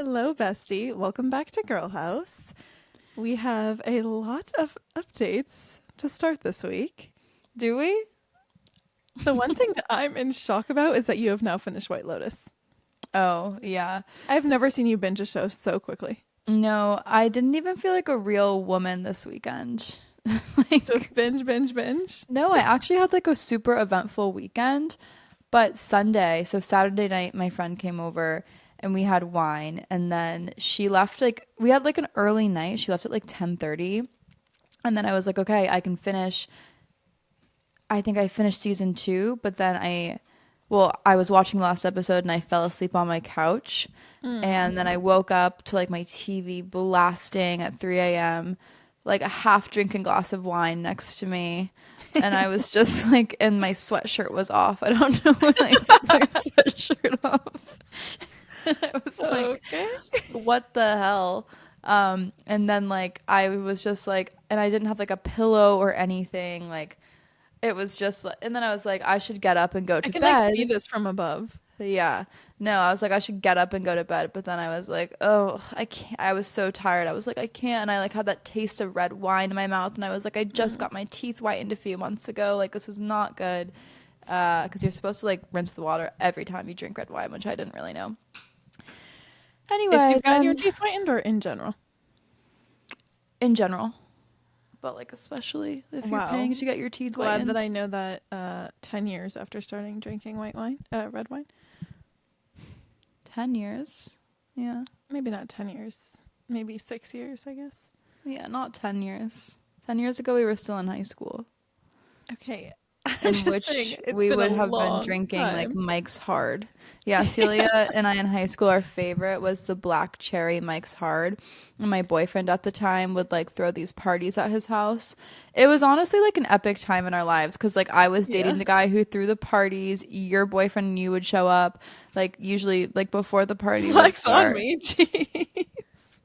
Hello, bestie. Welcome back to Girl House. We have a lot of updates to start this week. Do we? The one thing that I'm in shock about is that you have now finished White Lotus. Oh, yeah. I've never seen you binge a show so quickly. No, I didn't even feel like a real woman this weekend. Just binge, binge, binge. No, I actually had like a super eventful weekend. But Sunday, so Saturday night, my friend came over and we had wine. And then she left we had like an early night. She left at like 10:30. And then I was like, okay, I can finish. I think I finished season 2, but then I was watching the last episode and I fell asleep on my couch. And then I woke up to like my TV blasting at 3 a.m., like a half drinking glass of wine next to me. And I was just like, and my sweatshirt was off. I don't know when I took my sweatshirt off. I was like, Okay. what the hell? And then like I was just like, and I didn't have like a pillow or anything. Like it was just like, and then I was like, I should get up and go I to can bed. see this from above. Yeah. No, I was like, I should get up and go to bed. But then I was like, oh, I can't. I was so tired. I was like, I can't. And I like had that taste of red wine in my mouth. And I was like, I just got my teeth whitened a few months ago. Like, this is not good. Because you're supposed to like rinse with water every time you drink red wine, which I didn't really know. Anyway, If you've gotten your teeth whitened or in general? in general, but like especially if you're paying to get your teeth whitened. Glad that I know that 10 years after starting drinking red wine. 10 years. Yeah. Maybe not 10 years. Maybe 6 years, I guess. Yeah, not 10 years. 10 years ago, we were still in high school. Okay. In which we would have been drinking like Mike's Hard. Yeah, Celia and I in high school, our favorite was the black cherry Mike's Hard. And my boyfriend at the time would like throw these parties at his house. It was honestly like an epic time in our lives because like I was dating the guy who threw the parties. Your boyfriend and you would show up like usually like before the party would start. On me, jeez.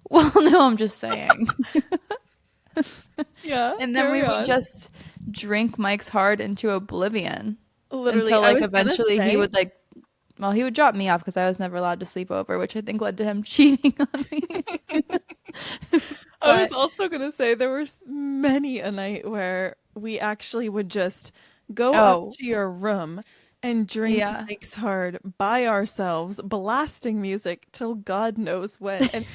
Well, no, I'm just saying. Yeah. And then we would just drink Mike's Hard into oblivion. Literally, until like eventually he would like, well, he would drop me off because I was never allowed to sleep over, which I think led to him cheating on me. I was also gonna say there was many a night where we actually would just go up to your room and drink Mike's Hard by ourselves, blasting music till God knows when. And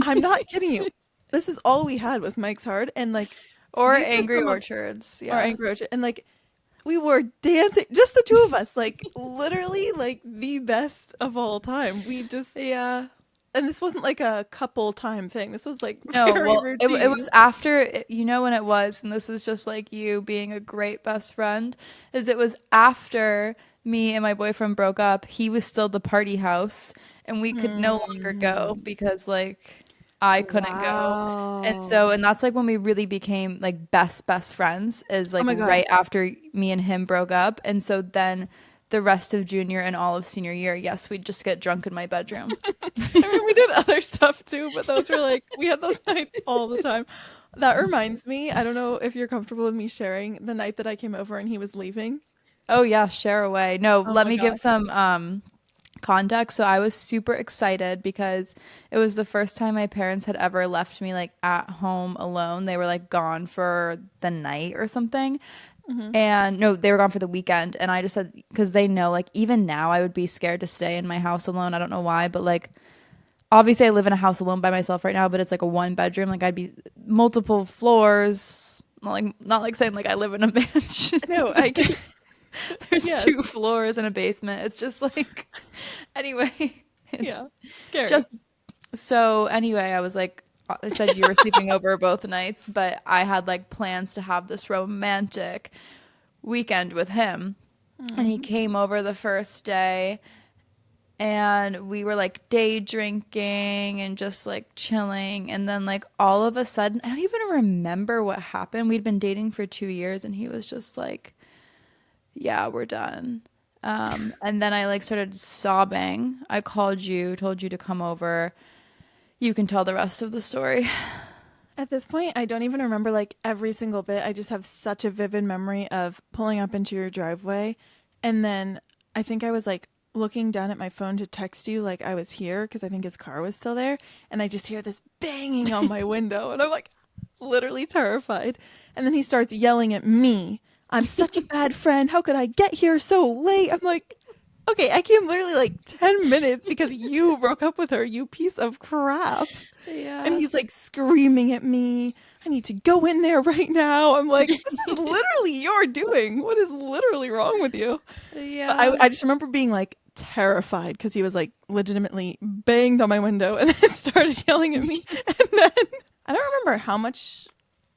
I'm not kidding you. This is all we had was Mike's Hard and like or Angry Orchards. Or Angry Orchard. And like we were dancing, just the two of us, like literally like the best of all time. We just and this wasn't like a couple time thing. This was like it was after, you know when it was, and this is just like you being a great best friend, is it was after me and my boyfriend broke up. He was still the party house and we could no longer go because like I couldn't go. And that's like when we really became like best friends is like right after me and him broke up. And so then the rest of junior and all of senior year, yes, we'd just get drunk in my bedroom. I mean, we did other stuff too, but those were like, we had those nights all the time. That reminds me, I don't know if you're comfortable with me sharing the night that I came over and he was leaving. Oh yeah, share away. No, let me give some context. So I was super excited because it was the first time my parents had ever left me like at home alone. They were like gone for the night or something. And no, they were gone for the weekend. And I just said, because they know like even now I would be scared to stay in my house alone. I don't know why, but like obviously I live in a house alone by myself right now, but it's like a 1-bedroom. Like I'd be multiple floors. Not like saying like I live in a mansion. No, I get There's 2 floors and a basement. It's just like, anyway. Yeah, scary. Just so anyway, I was like, I said you were sleeping over both nights, but I had like plans to have this romantic weekend with him. And he came over the first day and we were like day drinking and just like chilling. And then like all of a sudden, I don't even remember what happened. We'd been dating for 2 years and he was just like, yeah, we're done. And then I like started sobbing. I called you, told you to come over. You can tell the rest of the story. At this point, I don't even remember like every single bit. I just have such a vivid memory of pulling up into your driveway. And then I think I was like looking down at my phone to text you like I was here because I think his car was still there, and I just hear this banging on my window, and I'm like literally terrified. And then he starts yelling at me. I'm such a bad friend. How could I get here so late? I'm like, okay, I came literally like 10 minutes because you broke up with her, you piece of crap. And Yeah. he's like screaming at me. I need to go in there right now. I'm like, this is literally your doing. What is literally wrong with you? But Yeah. I just remember being like terrified because he was like legitimately banged on my window and then started yelling at me. And then I don't remember how much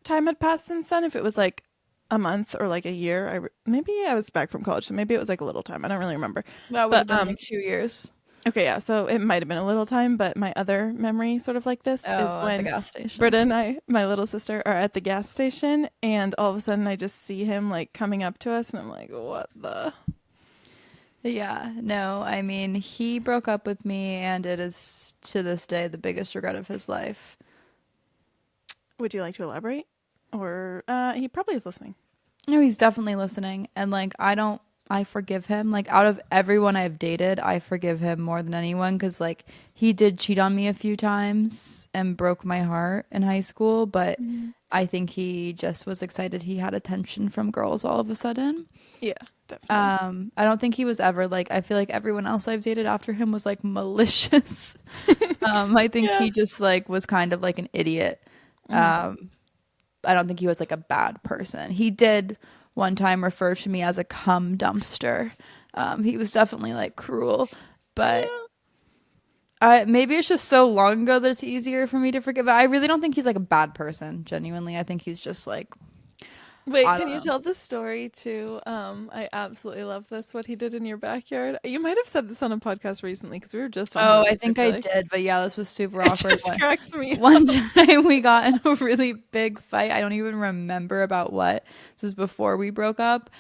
time had passed since then. If it was like a month or like a year. Maybe I was back from college, so maybe it was like a little time. I don't really remember. That would have But been like 2 years. okay, yeah. So it might have been a little time. But my other memory, sort of like this, is Oh, at the when gas station. Britta and I, my little sister, are at the gas station, and all of a sudden I just see him like coming up to us, and I'm like, what the? Yeah, no, I mean, he broke up with me, and it is to this day the biggest regret of his life. Would you like to elaborate? Or he probably is listening. No, he's definitely listening. And like, I forgive him. Like, out of everyone I've dated, I forgive him more than anyone because like he did cheat on me a few times and broke my heart in high school. But I think he just was excited he had attention from girls all of a sudden. Yeah, definitely. I don't think he was ever like, I feel like everyone else I've dated after him was like malicious. I think Yeah. he just like was kind of like an idiot. I don't think he was like a bad person. He did one time refer to me as a cum dumpster. He was definitely like cruel, but Yeah. maybe it's just so long ago that it's easier for me to forgive. I really don't think he's like a bad person. Genuinely, I think he's just like, Wait, I can don't you know. tell the story too? I absolutely love this. What he did in your backyard. You might have said this on a podcast recently because we were just talking Oh, about I this. I think feel I like did, but yeah, this was super it awkward. just cracks me up. One time we got in a really big fight. I don't even remember about what. This is before we broke up.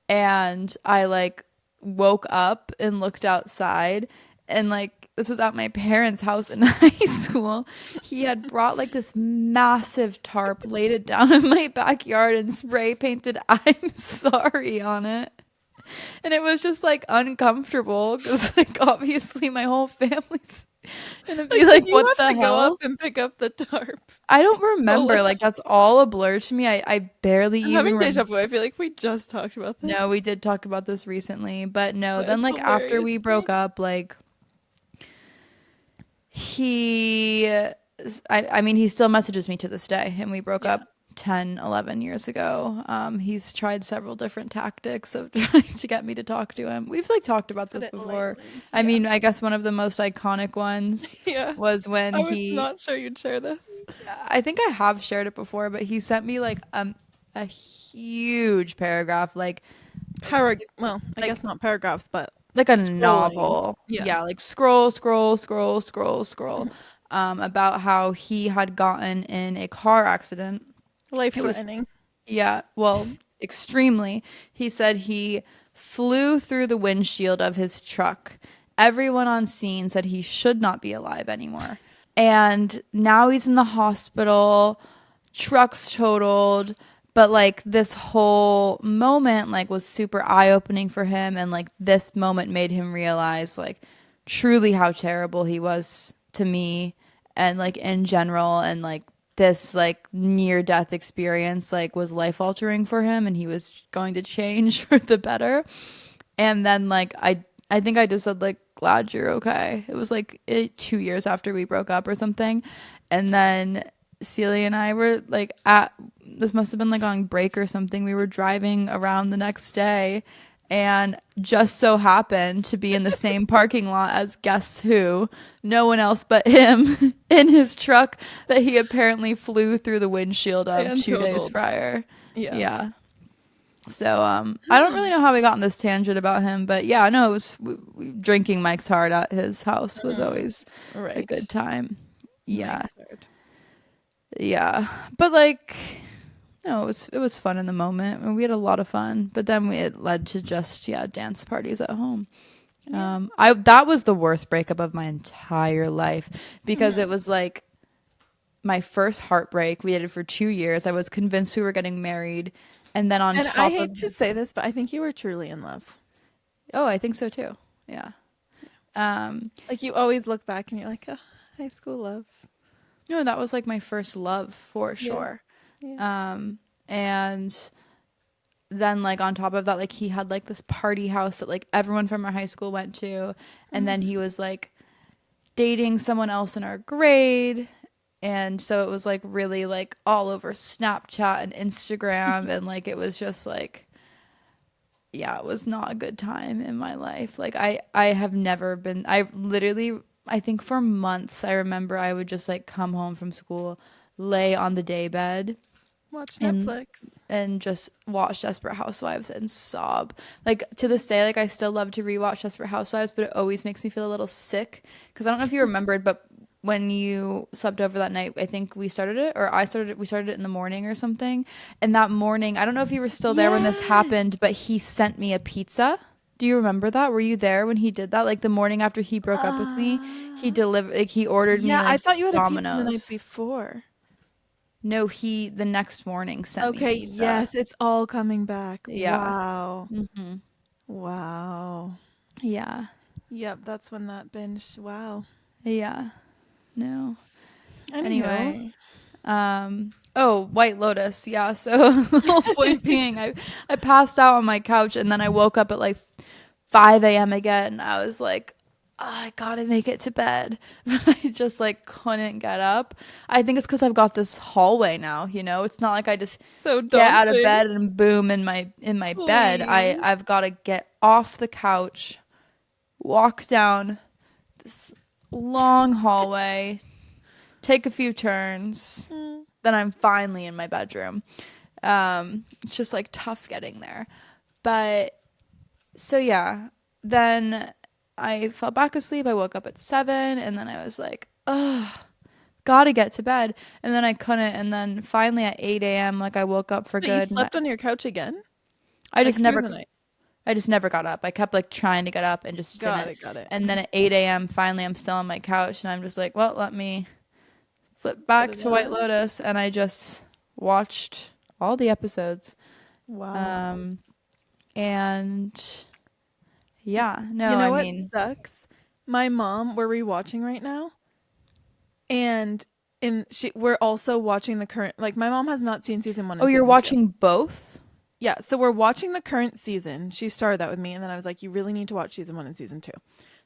And I like woke up and looked outside and like this was at my parents' house in high school. He had brought like this massive tarp, laid it down in my backyard and spray painted "I'm sorry" on it. And it was just like uncomfortable because like obviously my whole family's gonna be Like, did like, you what have the to go up hell? and pick up the tarp? I don't Roll remember. it. Like that's all a blur to me. I barely I'm even having remember. deja vu. I feel like we just talked about No, this, we did talk about this recently, but no, but then it's like after hilarious we to me. broke up, like he I mean he still messages me to this day and we broke Yeah, up 10, 11 years ago. He's tried several different tactics of trying to get me to talk to him. We've like talked about put this it before. lightly. I Yeah, mean, I guess one of the most iconic ones yeah. was when I was he not sure you'd share this. I think I have shared it before, but he sent me like a huge paragraph Well, I like guess not paragraphs, but like a scrolling. novel. Yeah, Yeah, like scroll, scroll, scroll, scroll, scroll. About how he had gotten in a car accident. life It was, threatening. yeah, well, extremely. He said he flew through the windshield of his truck. Everyone on scene said he should not be alive anymore. And now he's in the hospital, truck's totaled, but like this whole moment like was super eye-opening for him and like this moment made him realize like truly how terrible he was to me and like in general and like this like near death experience like was life altering for him and he was going to change for the better. And then like I think I just said like glad you're okay. It was like 2 years after we broke up or something. And then Celia and I were like at this must have been like on break or something. We were driving around the next day and just so happened to be in the same parking lot as guess who? No one else but him in his truck that he apparently flew through the windshield of And 2 days totaled. prior. Yeah. Yeah. So I don't really know how we got on this tangent about him, but yeah, no, it was drinking Mike's Hard at his house was always a good Right. time. Yeah. Mike's hard. Yeah. But like no, it was fun in the moment and we had a lot of fun, but then it led to just dance parties at home. Yeah. I that was the worst breakup of my entire life because it was like my first heartbreak. We did it for 2 years. I was convinced we were getting married. And then on And I top hate of to say this, but I think you were truly in love. oh, I think so too. Yeah. Like you always look back and you're like, oh, high school love. No, that was like my first love for Yeah. sure. Yeah. And then like on top of that, like he had like this party house that like everyone from our high school went to, and then he was like dating someone else in our grade. And so it was like really like all over Snapchat and Instagram, and like it was just like, yeah, it was not a good time in my life. Like I have never been, I literally, I think for months I remember I would just like come home from school, lay on the day bed Watch and Netflix. just watch Desperate Housewives and sob. Like to this day, like I still love to rewatch Desperate Housewives, but it always makes me feel a little sick because I don't know if you remembered, but when you slept over that night, I think we started it, or I started it. We started it in the morning or something. And that morning, I don't know if you were still there when this Yes. happened, but he sent me a pizza. Do you remember that? Were you there when he did that? Like the morning after he broke up with me, he Uh, delivered. Like he ordered me yeah, I like thought you had a pizza the night Domino's. before. No, he the next morning sent me Okay, pizza. yes, it's all coming back. Yeah. Wow. Hmm. Wow. Yeah. Yep, that's when that binge. Wow. Yeah. No. Anywho, Anyway, oh, White Lotus. Yeah. So the whole point being I passed out on my couch and then I woke up at like 5 a.m. again. I was like, "Oh, I gotta make it to bed." But I just like couldn't get up. I think it's because I've got this hallway now, you know? It's not like I just so get out of daunting. bed and boom in my bed. Please. I've gotta get off the couch, walk down this long hallway, take a few turns, Mm. then I'm finally in my bedroom. It's just like tough getting there. But so yeah, then I fell back asleep. I woke up at 7 and then I was like, oh, gotta get to bed. And then I couldn't. And then finally at 8 a.m., like I woke up for But you good. And slept on your couch again? I Like just through never, the night? I just never got up. I kept like trying to get up and just Got didn't. it, got it. And then at 8 a.m., finally I'm still on my couch and I'm just like, well, let me flip Put back it to White on. Lotus, and I just watched all the episodes. Wow. Um, and Y- yeah, You no, know I what mean, sucks? My mom, we're rewatching right now, and we're also watching the current. Like my mom has not seen season one oh, and you're season two. watching both? Yeah, so we're watching the current season. She started that with me, and then I was like, "You really need to watch season one and season two."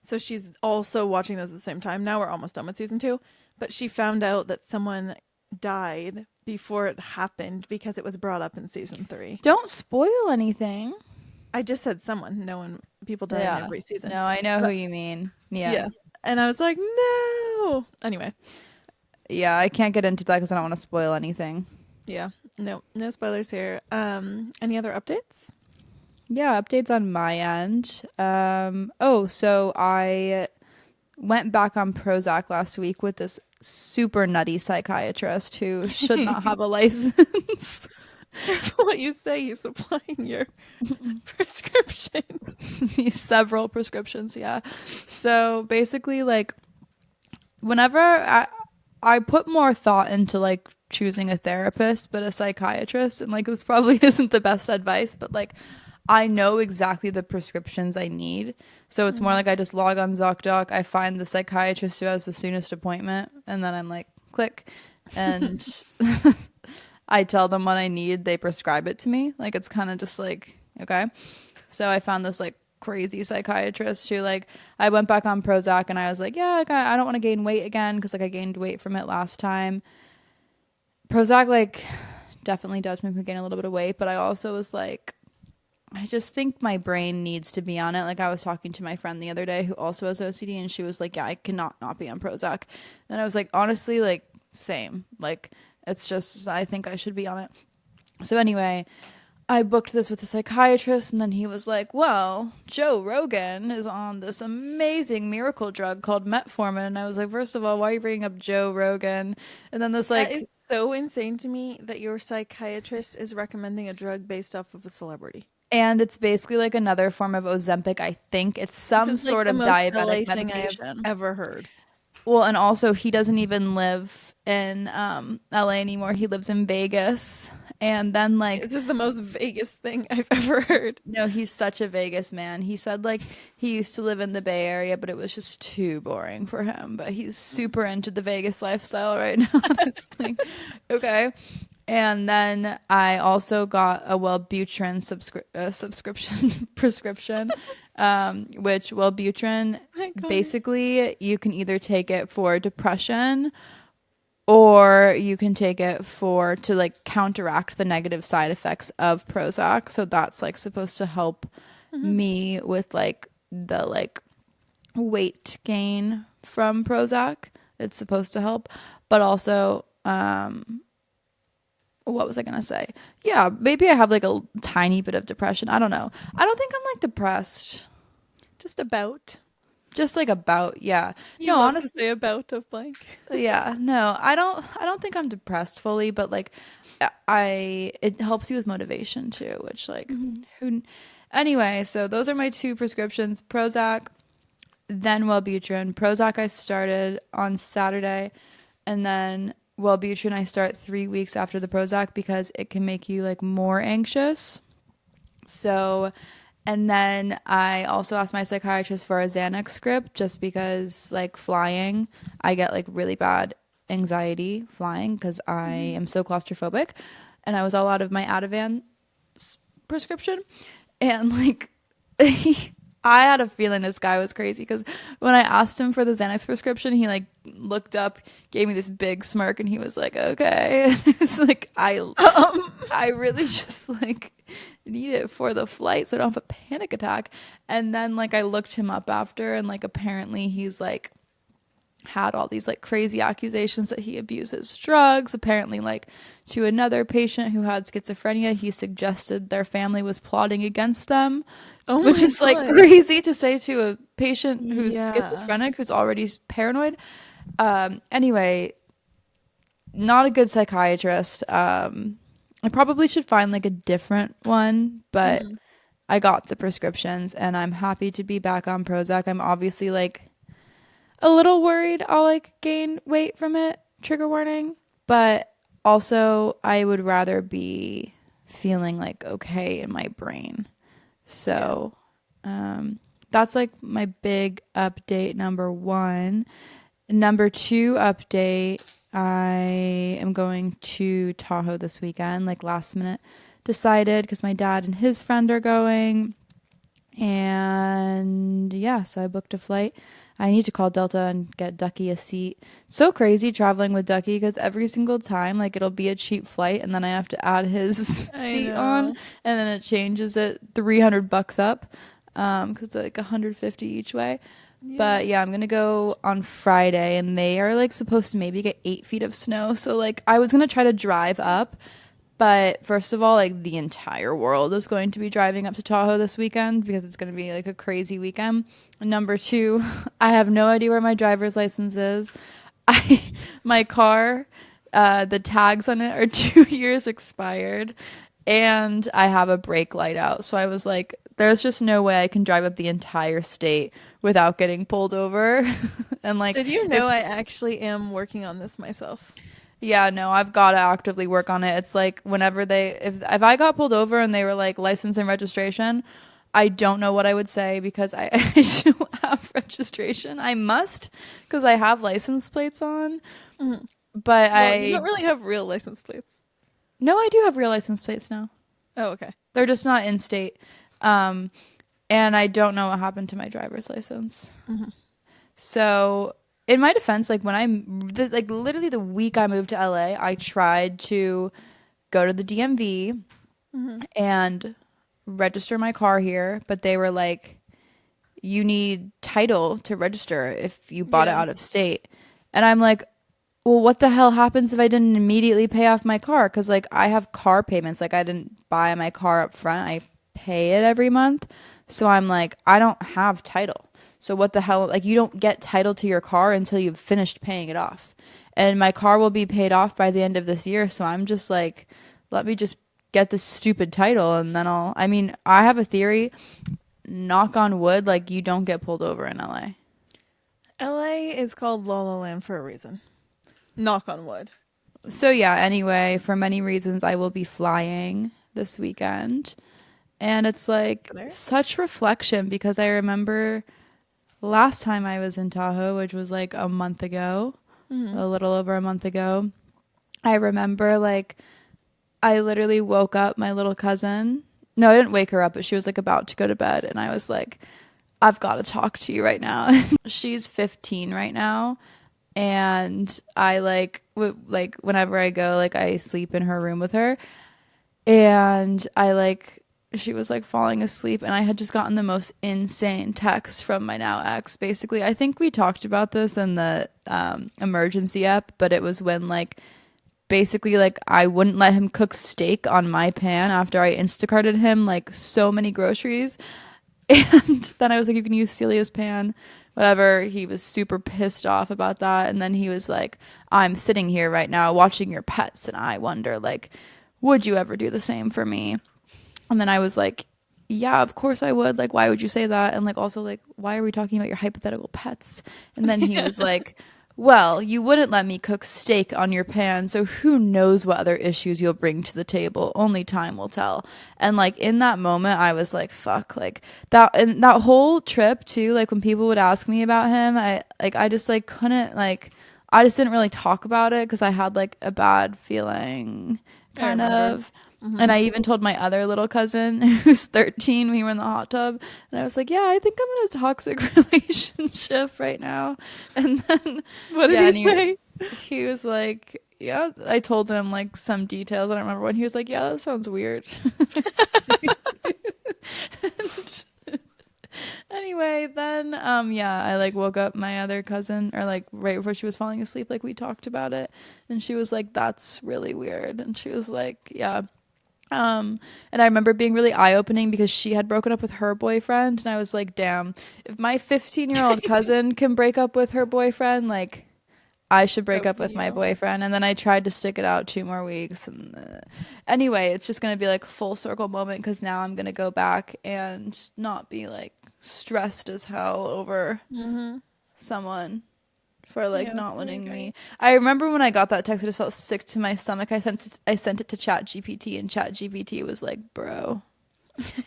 So she's also watching those at the same time. Now we're almost done with season two, but she found out that someone died before it happened because it was brought up in season three. Don't spoil anything. I just said someone. No one. People die in Yeah. every season. No, I know who But you mean. Yeah. yeah, and I was like, "No." Anyway, Yeah, I can't get into that because I don't want to spoil anything. yeah, no spoilers here. Any other updates? Yeah, updates on my end. Oh, so I went back on Prozac last week with this super nutty psychiatrist who should not have a license. Careful what you say. He's supplying your prescription. Several prescriptions, yeah. So basically, like, whenever I put more thought into like choosing a therapist, but a psychiatrist, and like this probably isn't the best advice, but like I know exactly the prescriptions I need. So it's more Mm. like I just log on ZocDoc, I find the psychiatrist who has the soonest appointment, and then I'm like, click, and I tell them what I need, they prescribe it to me. Like it's kind of just like, okay. So I found this like crazy psychiatrist who like I went back on Prozac and I was like, yeah, like, I don't want to gain weight again because like I gained weight from it last time. Prozac like definitely does make me gain a little bit of weight, but I also was like, I just think my brain needs to be on it. Like I was talking to my friend the other day who also has OCD and she was like, yeah, I cannot not be on Prozac. And I was like, honestly, like same. Like it's just I think I should be on it. So anyway, I booked this with a psychiatrist, and then he was like, well, Joe Rogan is on this amazing miracle drug called metformin. And I was like, first of all, why are you bringing up Joe Rogan? And then this, That like, is so insane to me that your psychiatrist is recommending a drug based off of a celebrity. and it's basically like another form of Ozempic, I think. It's This some is like sort the of most diabetic LA thing I have medication. ever heard. Well, and also he doesn't even live in LA anymore. He lives in Vegas. And then like This is the most Vegas thing I've ever heard. no, he's such a Vegas man. He said like he used to live in the Bay Area, but it was just too boring for him. But he's super into the Vegas lifestyle right now. It's like, okay. And then I also got a Wellbutrin subscription prescription, which Wellbutrin, Iconic. basically you can either take it for depression or you can take it for to like counteract the negative side effects of Prozac. So that's like supposed to help Mhm. me with like the like weight gain from Prozac. It's supposed to help, but also what was I gonna say? Yeah, maybe I have like a tiny bit of depression. I don't know. I don't think I'm like depressed. Just about. Just like about, yeah. You No, love to honestly, say about of blank. yeah. No, I don't think I'm depressed fully, but like I it helps you with motivation too, which like Mhm. who anyway, so those are my two prescriptions, Prozac, then Wellbutrin. Prozac I started on Saturday, and then Wellbutrin I start 3 weeks after the Prozac because it can make you like more anxious. So, and then I also asked my psychiatrist for a Xanax script just because, like, flying, I get like really bad anxiety flying because I Mhm. am so claustrophobic. And I was all out of my Ativan prescription. And, like, I had a feeling this guy was crazy because when I asked him for the Xanax prescription, he like looked up, gave me this big smirk, and he was like, "Okay." And it's like Um, I really just like need it for the flight so I don't have a panic attack. And then like I looked him up after, and like apparently he's like had all these like crazy accusations that he abuses drugs. Apparently, like to another patient who had schizophrenia, he suggested their family was plotting against them, oh which my is like God. crazy to say to a patient who's Yeah. schizophrenic, who's already paranoid. Anyway, not a good psychiatrist. I probably should find like a different one, but Mhm. I got the prescriptions and I'm happy to be back on Prozac. I'm obviously like a little worried I'll like gain weight from it, trigger warning, but also I would rather be feeling like okay in my brain. Yeah. So, that's like my big update number one. Number two update, I am going to Tahoe this weekend, like last minute decided because my dad and his friend are going. And yeah, so I booked a flight. I need to call Delta and get Ducky a seat. So crazy traveling with Ducky because every single time, like it'll be a cheap flight and then I have to add his I seat on, know. and then it changes it $300 up, because it's like 150 each way. Yeah. But yeah, I'm gonna go on Friday, and they are like supposed to maybe get 8 feet of snow. So like, I was gonna try to drive up, but first of all, like the entire world is going to be driving up to Tahoe this weekend because it's gonna be like a crazy weekend. And number two, I have no idea where my driver's license is. I my car, the tags on it are 2 years expired, and I have a brake light out. So I was like, there's just no way I can drive up the entire state without getting pulled over. And like, Did you know if I actually am working on this myself? yeah, no, I've got to actively work on it. It's like whenever if I got pulled over and they were like license and registration, I don't know what I would say because I, I don't have registration. I must because I have license plates on, Mhm. but Well, you I don't really have real license plates. no, I do have real license plates now. Oh, okay. They're just not in state. Um, and I don't know what happened to my driver's license. Mhm. So, in my defense, like when like literally the week I moved to LA, I tried to go to the DMV Mhm. and register my car here, but they were like, you need title to register if you bought it Yeah. out of state. And I'm like, well, what the hell happens if I didn't immediately pay off my car? Because like I have car payments, like I didn't buy my car up front, I pay it every month. So I'm like, I don't have title. So what the hell? Like you don't get title to your car until you've finished paying it off. And my car will be paid off by the end of this year. So I'm just like, let me just get this stupid title and then I mean, I have a theory, knock on wood, like you don't get pulled over in LA. LA is called La La Land for a reason. Knock on wood. So yeah, anyway, for many reasons I will be flying this weekend. And it's like such reflection because I remember last time I was in Tahoe, which was like a month ago, a little over a month ago. I remember like I literally woke up my little cousin. No, I didn't wake her up, but she was like about to go to bed. And I was like, I've got to talk to you right now. She's 15 right now. And I like, like whenever I go, like I sleep in her room with her. And I like, she was like falling asleep. And I had just gotten the most insane text from my now ex. Basically, I think we talked about this in the emergency app, but it was when like, basically like I wouldn't let him cook steak on my pan after I Instacarted him like so many groceries. And then I was like, you can use Celia's pan, whatever. He was super pissed off about that. And then he was like, I'm sitting here right now watching your pets and I wonder like, would you ever do the same for me? And then I was like, yeah, of course I would. Like, why would you say that? And like, also like, why are we talking about your hypothetical pets? And then he was like, well, you wouldn't let me cook steak on your pan, so who knows what other issues you'll bring to the table. Only time will tell. And like in that moment, I was like, fuck, like that. And that whole trip too, like when people would ask me about him, I just like couldn't like, I just didn't really talk about it because I had like a bad feeling kind of. And I even told my other little cousin who's 13, we were in the hot tub, and I was like, yeah, I think I'm in a toxic relationship right now. And then what did he say? He was like, yeah, I told him like some details. I don't remember when. He was like, yeah, that sounds weird. Anyway, then yeah, I like woke up my other cousin or like right before she was falling asleep, like we talked about it, and she was like, that's really weird. And she was like, yeah. And I remember being really eye-opening because she had broken up with her boyfriend, and I was like, damn, if my 15-year-old cousin can break up with her boyfriend, like I should break up with my boyfriend. And then I tried to stick it out 2 more weeks, and anyway, it's just gonna be like a full circle moment because now I'm gonna go back and not be like stressed as hell over someone for like not wanting me. I remember when I got that text, I just felt sick to my stomach. I sent it to Chat GPT, and Chat GPT was like, bro,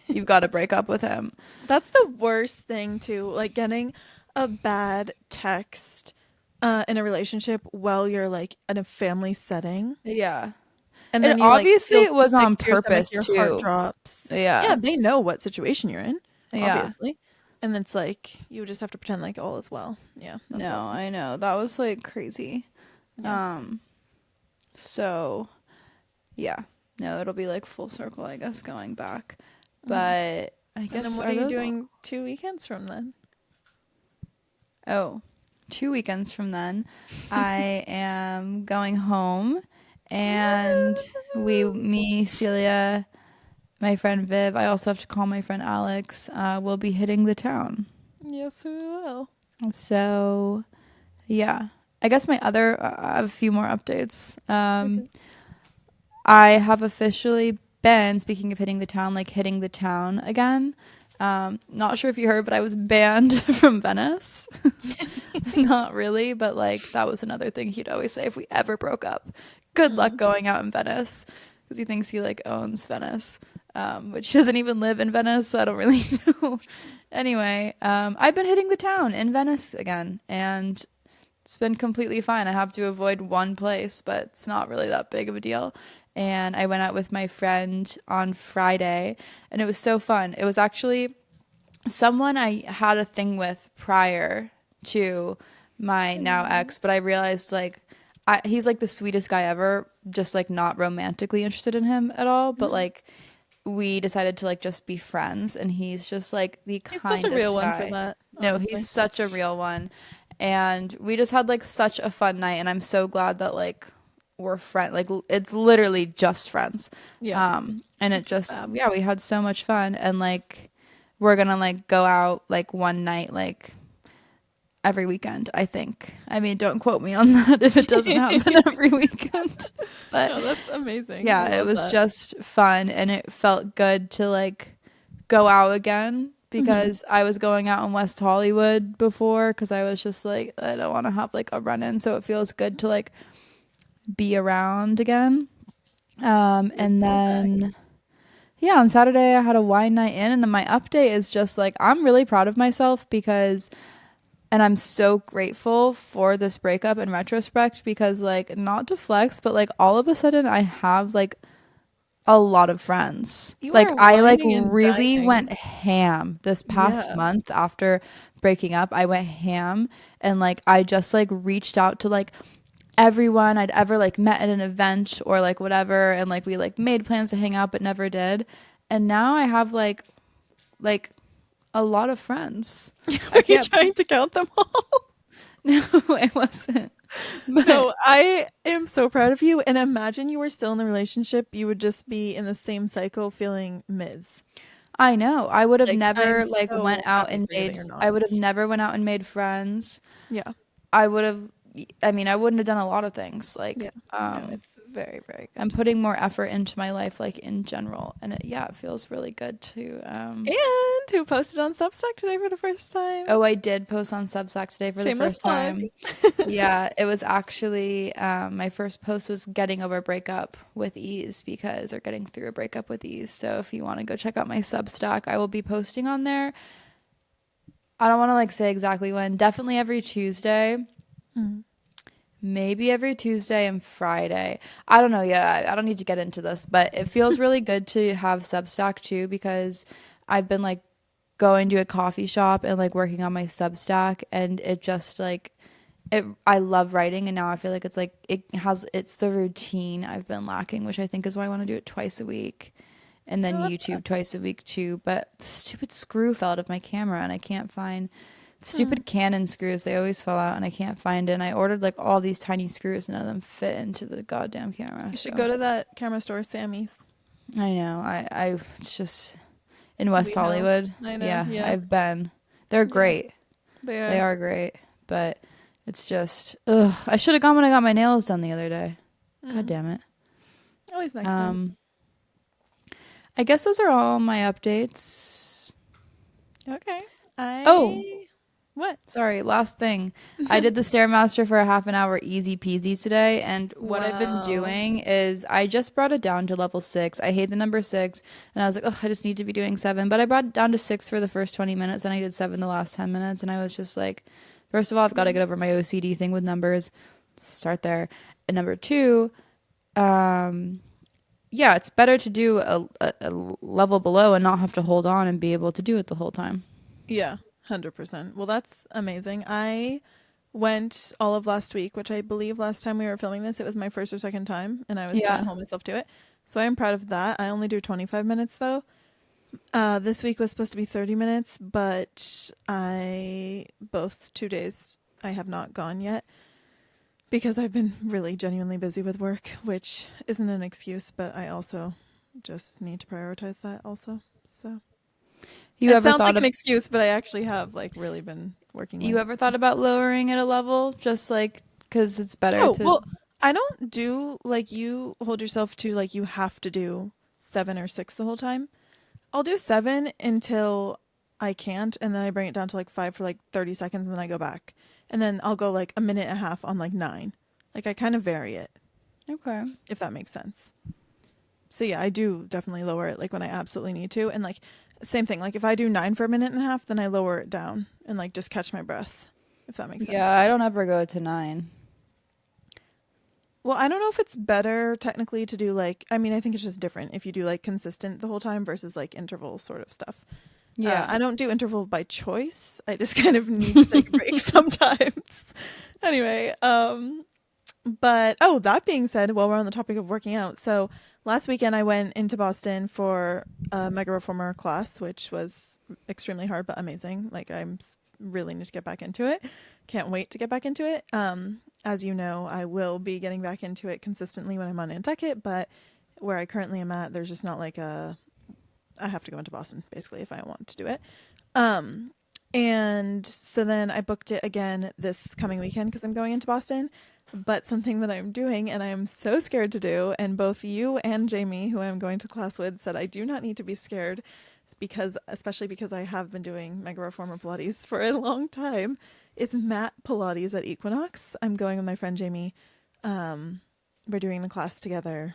you've got to break up with him. That's the worst thing too, like getting a bad text in a relationship while you're like in a family setting. Yeah. And then obviously like, it was on purpose your too. Heart drops. Yeah, they know what situation you're in, obviously. And it's like you just have to pretend like all is well. Yeah. No, awful. I know. That was like crazy. Yeah. So yeah. No, it'll be like full circle, I guess, going back. But I guess. And then what are you doing 2 weekends from then? Oh, 2 weekends from then, I am going home, and me, Celia, my friend Viv, I also have to call my friend Alex, will be hitting the town. Yes, we will. So, yeah. I guess I have a few more updates. I have officially been, speaking of hitting the town, like hitting the town again. Not sure if you heard, but I was banned from Venice. Not really, but like that was another thing he'd always say if we ever broke up. Good luck going out in Venice, because he thinks he like owns Venice, which doesn't even live in Venice, so I don't really know. Anyway, I've been hitting the town in Venice again, and it's been completely fine. I have to avoid one place, but it's not really that big of a deal. And I went out with my friend on Friday, and it was so fun. It was actually someone I had a thing with prior to my now ex, but I realized like he's like the sweetest guy ever, just like not romantically interested in him at all, but like we decided to like just be friends, and he's just like the kindest guy. He's such a real one for that. No, he's such a real one. And we just had like such a fun night, and I'm so glad that like we're friends. Like it's literally just friends. Yeah. And it just yeah, we had so much fun, and like we're gonna like go out like one night like every weekend, I think. I mean, don't quote me on that if it doesn't happen every weekend. But no, that's amazing. Yeah, it was just fun, and it felt good to like go out again Mhm. because I was going out in West Hollywood before because I was just like, I don't want to have like a run in. So it feels good to like be around again. Cheers And to that. then, yeah, on Saturday I had a wine night in, and my update is just like, I'm really proud of myself because, and I'm so grateful for this breakup in retrospect because, like, not to flex, but like all of a sudden I have like a lot of friends. You Like are I like whining and really dining. went ham this past Yeah. month after breaking up. I went ham and like I just like reached out to like everyone I'd ever like met at an event or like whatever, and like we like made plans to hang out but never did. And now I have like a lot of friends. I Are you can't. trying to count them all? No, I wasn't. But No, I am so proud of you. And imagine you were still in the relationship, you would just be in the same cycle feeling Ms. I know I would have Like, I'm never like went so out happy and for you that made. you're not. I would have never went out and made friends. Yeah. I would have. I mean, I wouldn't have done a lot of things. Like, Yeah. No, it's very, very I'm good. putting more effort into my life, like in general, and yeah, it feels really good to. And who posted on Substack today for the first time? Oh, I did post on Substack today for the Shameless first plug. time. Yeah, it was actually my first post was getting over a breakup with ease or getting through a breakup with ease. So if you want to go check out my Substack, I will be posting on there. I don't want to like say exactly when. Definitely every Tuesday. Mm. Maybe every Tuesday and Friday. I don't know. Yeah, I don't need to get into this, but it feels really good to have Substack too because I've been like going to a coffee shop and like working on my Substack, and it just like it. I love writing, and now I feel like it's the routine I've been lacking, which I think is why I want to do it twice a week, and I then love that. YouTube twice a week too. But the stupid screw fell out of my camera, and I can't find Hmm. stupid Canon screws. They always fall out and I can't find it. And I ordered like all these tiny screws, none of them fit into the goddamn camera. You should So go to that camera store, Sammy's. I know. It's just in West We know. Hollywood. I know. Yeah, Yeah. I've been. They're Yeah. great. They They are. are great. But it's just, ugh. I should have gone when I got my nails done the other day. God Mm. damn it. Always next time. Um, I guess those are all my updates. Okay. Oh, I. What? sorry, last thing. I did the Stairmaster for a half an hour easy peasy today, and what I've been Wow. doing is I just brought it down to level 6. I hate the number 6, and I was like, oh, I just need to be doing 7. But I brought it down to 6 for the first 20 minutes, and I did 7 the last 10 minutes, and I was just like, first of all, I've got to get over my OCD thing with numbers. Start there. And number 2, um, yeah, it's better to do a level below and not have to hold on and be able to do it the whole time. Yeah. 100%. Well, that's amazing. I went all of last week, which I believe last time we were filming this, it was my first or second time, and I was trying to Yeah. hold myself to it. So I am proud of that. I only do 25 minutes though. This week was supposed to be 30 minutes, but both 2 days, I have not gone yet because I've been really genuinely busy with work, which isn't an excuse, but I also just need to prioritize that also. So You it ever sounds thought like an of excuse, but I actually have like really been working You late. ever So. thought about lowering it a level just like because it's better Oh, to. well, I don't do like you hold yourself to like you have to do 7 or 6 the whole time. I'll do 7 until I can't, and then I bring it down to like 5 for like 30 seconds, and then I go back. And then I'll go like a minute and a half on like 9. Like I kind of vary it, Okay. if that makes sense. So yeah, I do definitely lower it like when I absolutely need to. And like same thing, like if I do 9 for a minute and a half, then I lower it down and like just catch my breath, if that makes Yeah, sense. I don't ever go to 9. Well, I don't know if it's better technically to do like, I mean, I think it's just different if you do like consistent the whole time versus like interval sort of stuff. Yeah. I don't do interval by choice. I just kind of need to take a break sometimes. Anyway, but oh, that being said, while we're on the topic of working out, so last weekend I went into Boston for a mega reformer class, which was extremely hard but amazing. Like really need to get back into it. Can't wait to get back into it. As you know, I will be getting back into it consistently when I'm on Nantucket, but where I currently am at, there's just not like I have to go into Boston basically if I want to do it. And so then I booked it again this coming weekend because I'm going into Boston. But something that I'm doing and I am so scared to do, and both you and Jamie, who I'm going to class with, said I do not need to be scared. it's because, especially because I have been doing Mega Reformer Pilates for a long time. It's mat Pilates at Equinox. I'm going with my friend Jamie. We're doing the class together.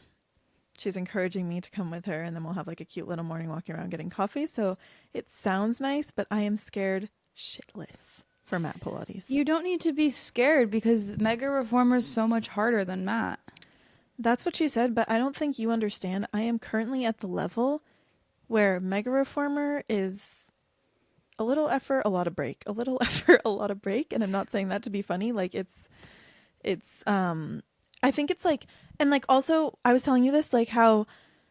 She's encouraging me to come with her, and then we'll have like a cute little morning walking around getting coffee. So it sounds nice, but I am scared shitless for mat Pilates. You don't need to be scared because Mega Reformer is so much harder than mat. That's what she said, but I don't think you understand. I am currently at the level where Mega Reformer is a little effort, a lot of break. A little effort, a lot of break. And I'm not saying that to be funny. Like I think it's like, and like also I was telling you this, like how,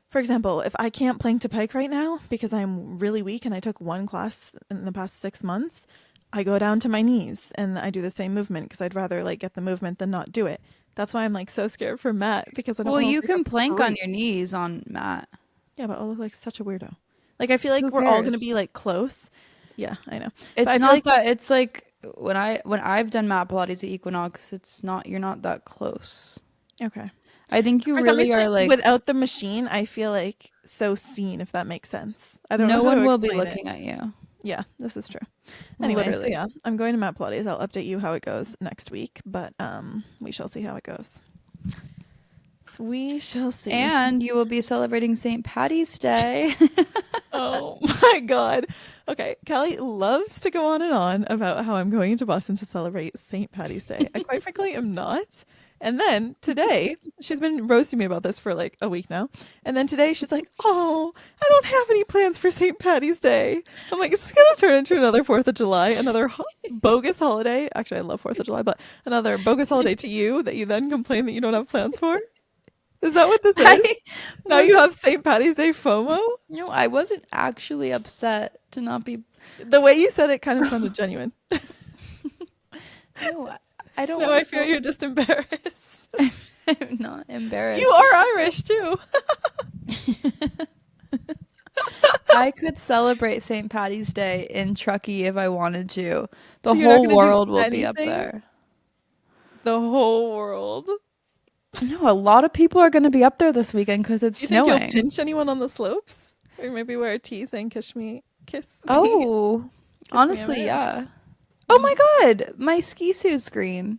for example, if I can't plank to pike right now because I'm really weak and I took one class in the past 6 months, I go down to my knees and I do the same movement because I'd rather like get the movement than not do it. That's why I'm like so scared for mat because I don't Well, want to you pick up can plank on weight. your knees on mat. Yeah, but I'll look like such a weirdo. Like I feel like Who we're all gonna be cares? like close. Yeah, I know. But It's I feel not like that. It's like when I've done mat Pilates at Equinox, it's not. You're not that close. okay. I think you For some really reason, are like without the machine, I feel like so seen. If that makes sense, I don't know no how to one will be explain it. looking at you. Yeah, this is true. Anyway, so Literally. yeah, I'm going to mat Pilates. I'll update you how it goes next week, but we shall see how it goes. So we shall see. And you will be celebrating St. Patty's Day. Oh my God. Okay, Callie loves to go on and on about how I'm going to Boston to celebrate St. Patty's Day. I quite frankly am not. And then today, she's been roasting me about this for like a week now. And then today she's like, "Oh, I don't have any plans for St. Patty's Day." I'm like, "It's going to turn into another 4th of July, another bogus holiday." Actually, I love 4th of July, but another bogus holiday to you that you then complain that you don't have plans for. Is that what this is? I Now you wasn't, have St. Patty's Day FOMO? I wasn't actually upset to not be. The way you said it kind of sounded genuine. No, I don't Now want I to fear you're just embarrassed. I'm not You embarrassed. are Irish too. I could celebrate St. Patty's Day in Truckee if I wanted to. So The you're not whole going to do world will be up anything? there. The whole world. No, a lot of people are going to be up there this weekend because it's Do you think you'll snowing. pinch anyone on the slopes? Or maybe wear a tee saying kiss me, kiss me, Oh, kiss me honestly, Irish. yeah. Oh my God, my ski suit's green.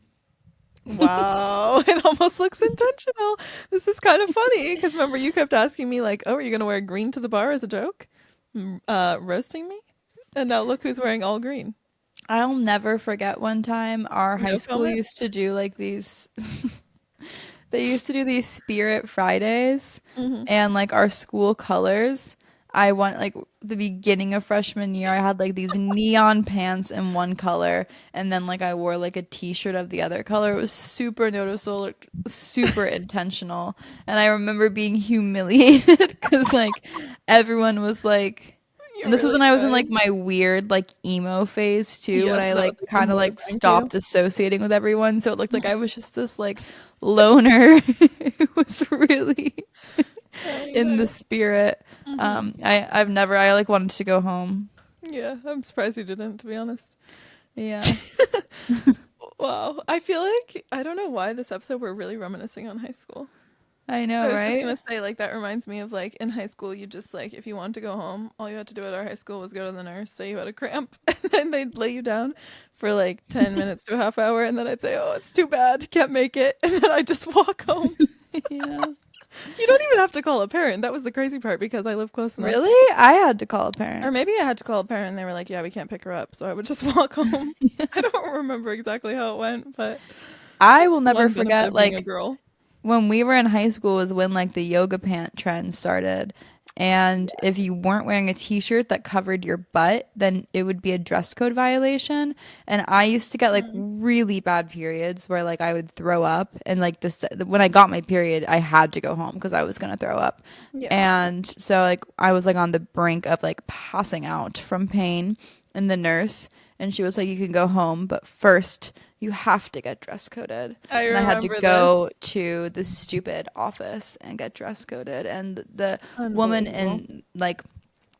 Wow, it almost looks intentional. This is kind of funny because remember you kept asking me like, "Oh, are you going to wear green to the bar as a joke?" Roasting me? And now look who's wearing all green. I'll never forget one time our high No school comment? used to do like these they used to do these Spirit Fridays Mm-hmm. and like our school colors. I went like the beginning of freshman year, I had like these neon pants in one color and then like I wore like a t-shirt of the other color. It was super noticeable, like, super intentional. And I remember being humiliated because like everyone was like You and this was really when I was in cried. like my weird like emo phase too, when Yes, I that was like like kind of before like thank you. stopped associating with everyone. So it looked like I was just this like loner who was really I in the know. spirit. Hmm. I like wanted to go home. Yeah, I'm surprised you didn't, to be honest. Yeah. Wow. I feel like, I don't know why this episode we're really reminiscing on high school. I I know, was just right? gonna say, like, that reminds me of, like, in high school, you just, like, if you wanted to go home, all you had to do at our high school was go to the nurse, say you had a cramp, and then they'd lay you down for, like, 10 minutes to a half hour, and then I'd say, "Oh, it's too bad, can't make it," and then I'd just walk home. Yeah. You don't even have to call a parent. That was the crazy part because I live close enough. Really? I had to call a Or parent. maybe I had to call a parent and they were like, "Yeah, we can't pick her up." So I would just walk home. I don't remember exactly how it went, but I will that's never one benefit forget of being a like girl. when we were in high school was when like the yoga pant trend started. And if you weren't wearing a t-shirt that covered your butt, then it would be a dress code violation. And I used to get like Mm. really bad periods where like I would throw up and like this when I got my period, I had to go home because I was going to throw up. Yeah. And so like I was like on the brink of like passing out from pain and the nurse and she was like you can go home, but first you have to get dress coded. I And I had to remember this. go to the stupid office and get dress coded. And the woman Unbelievable. in like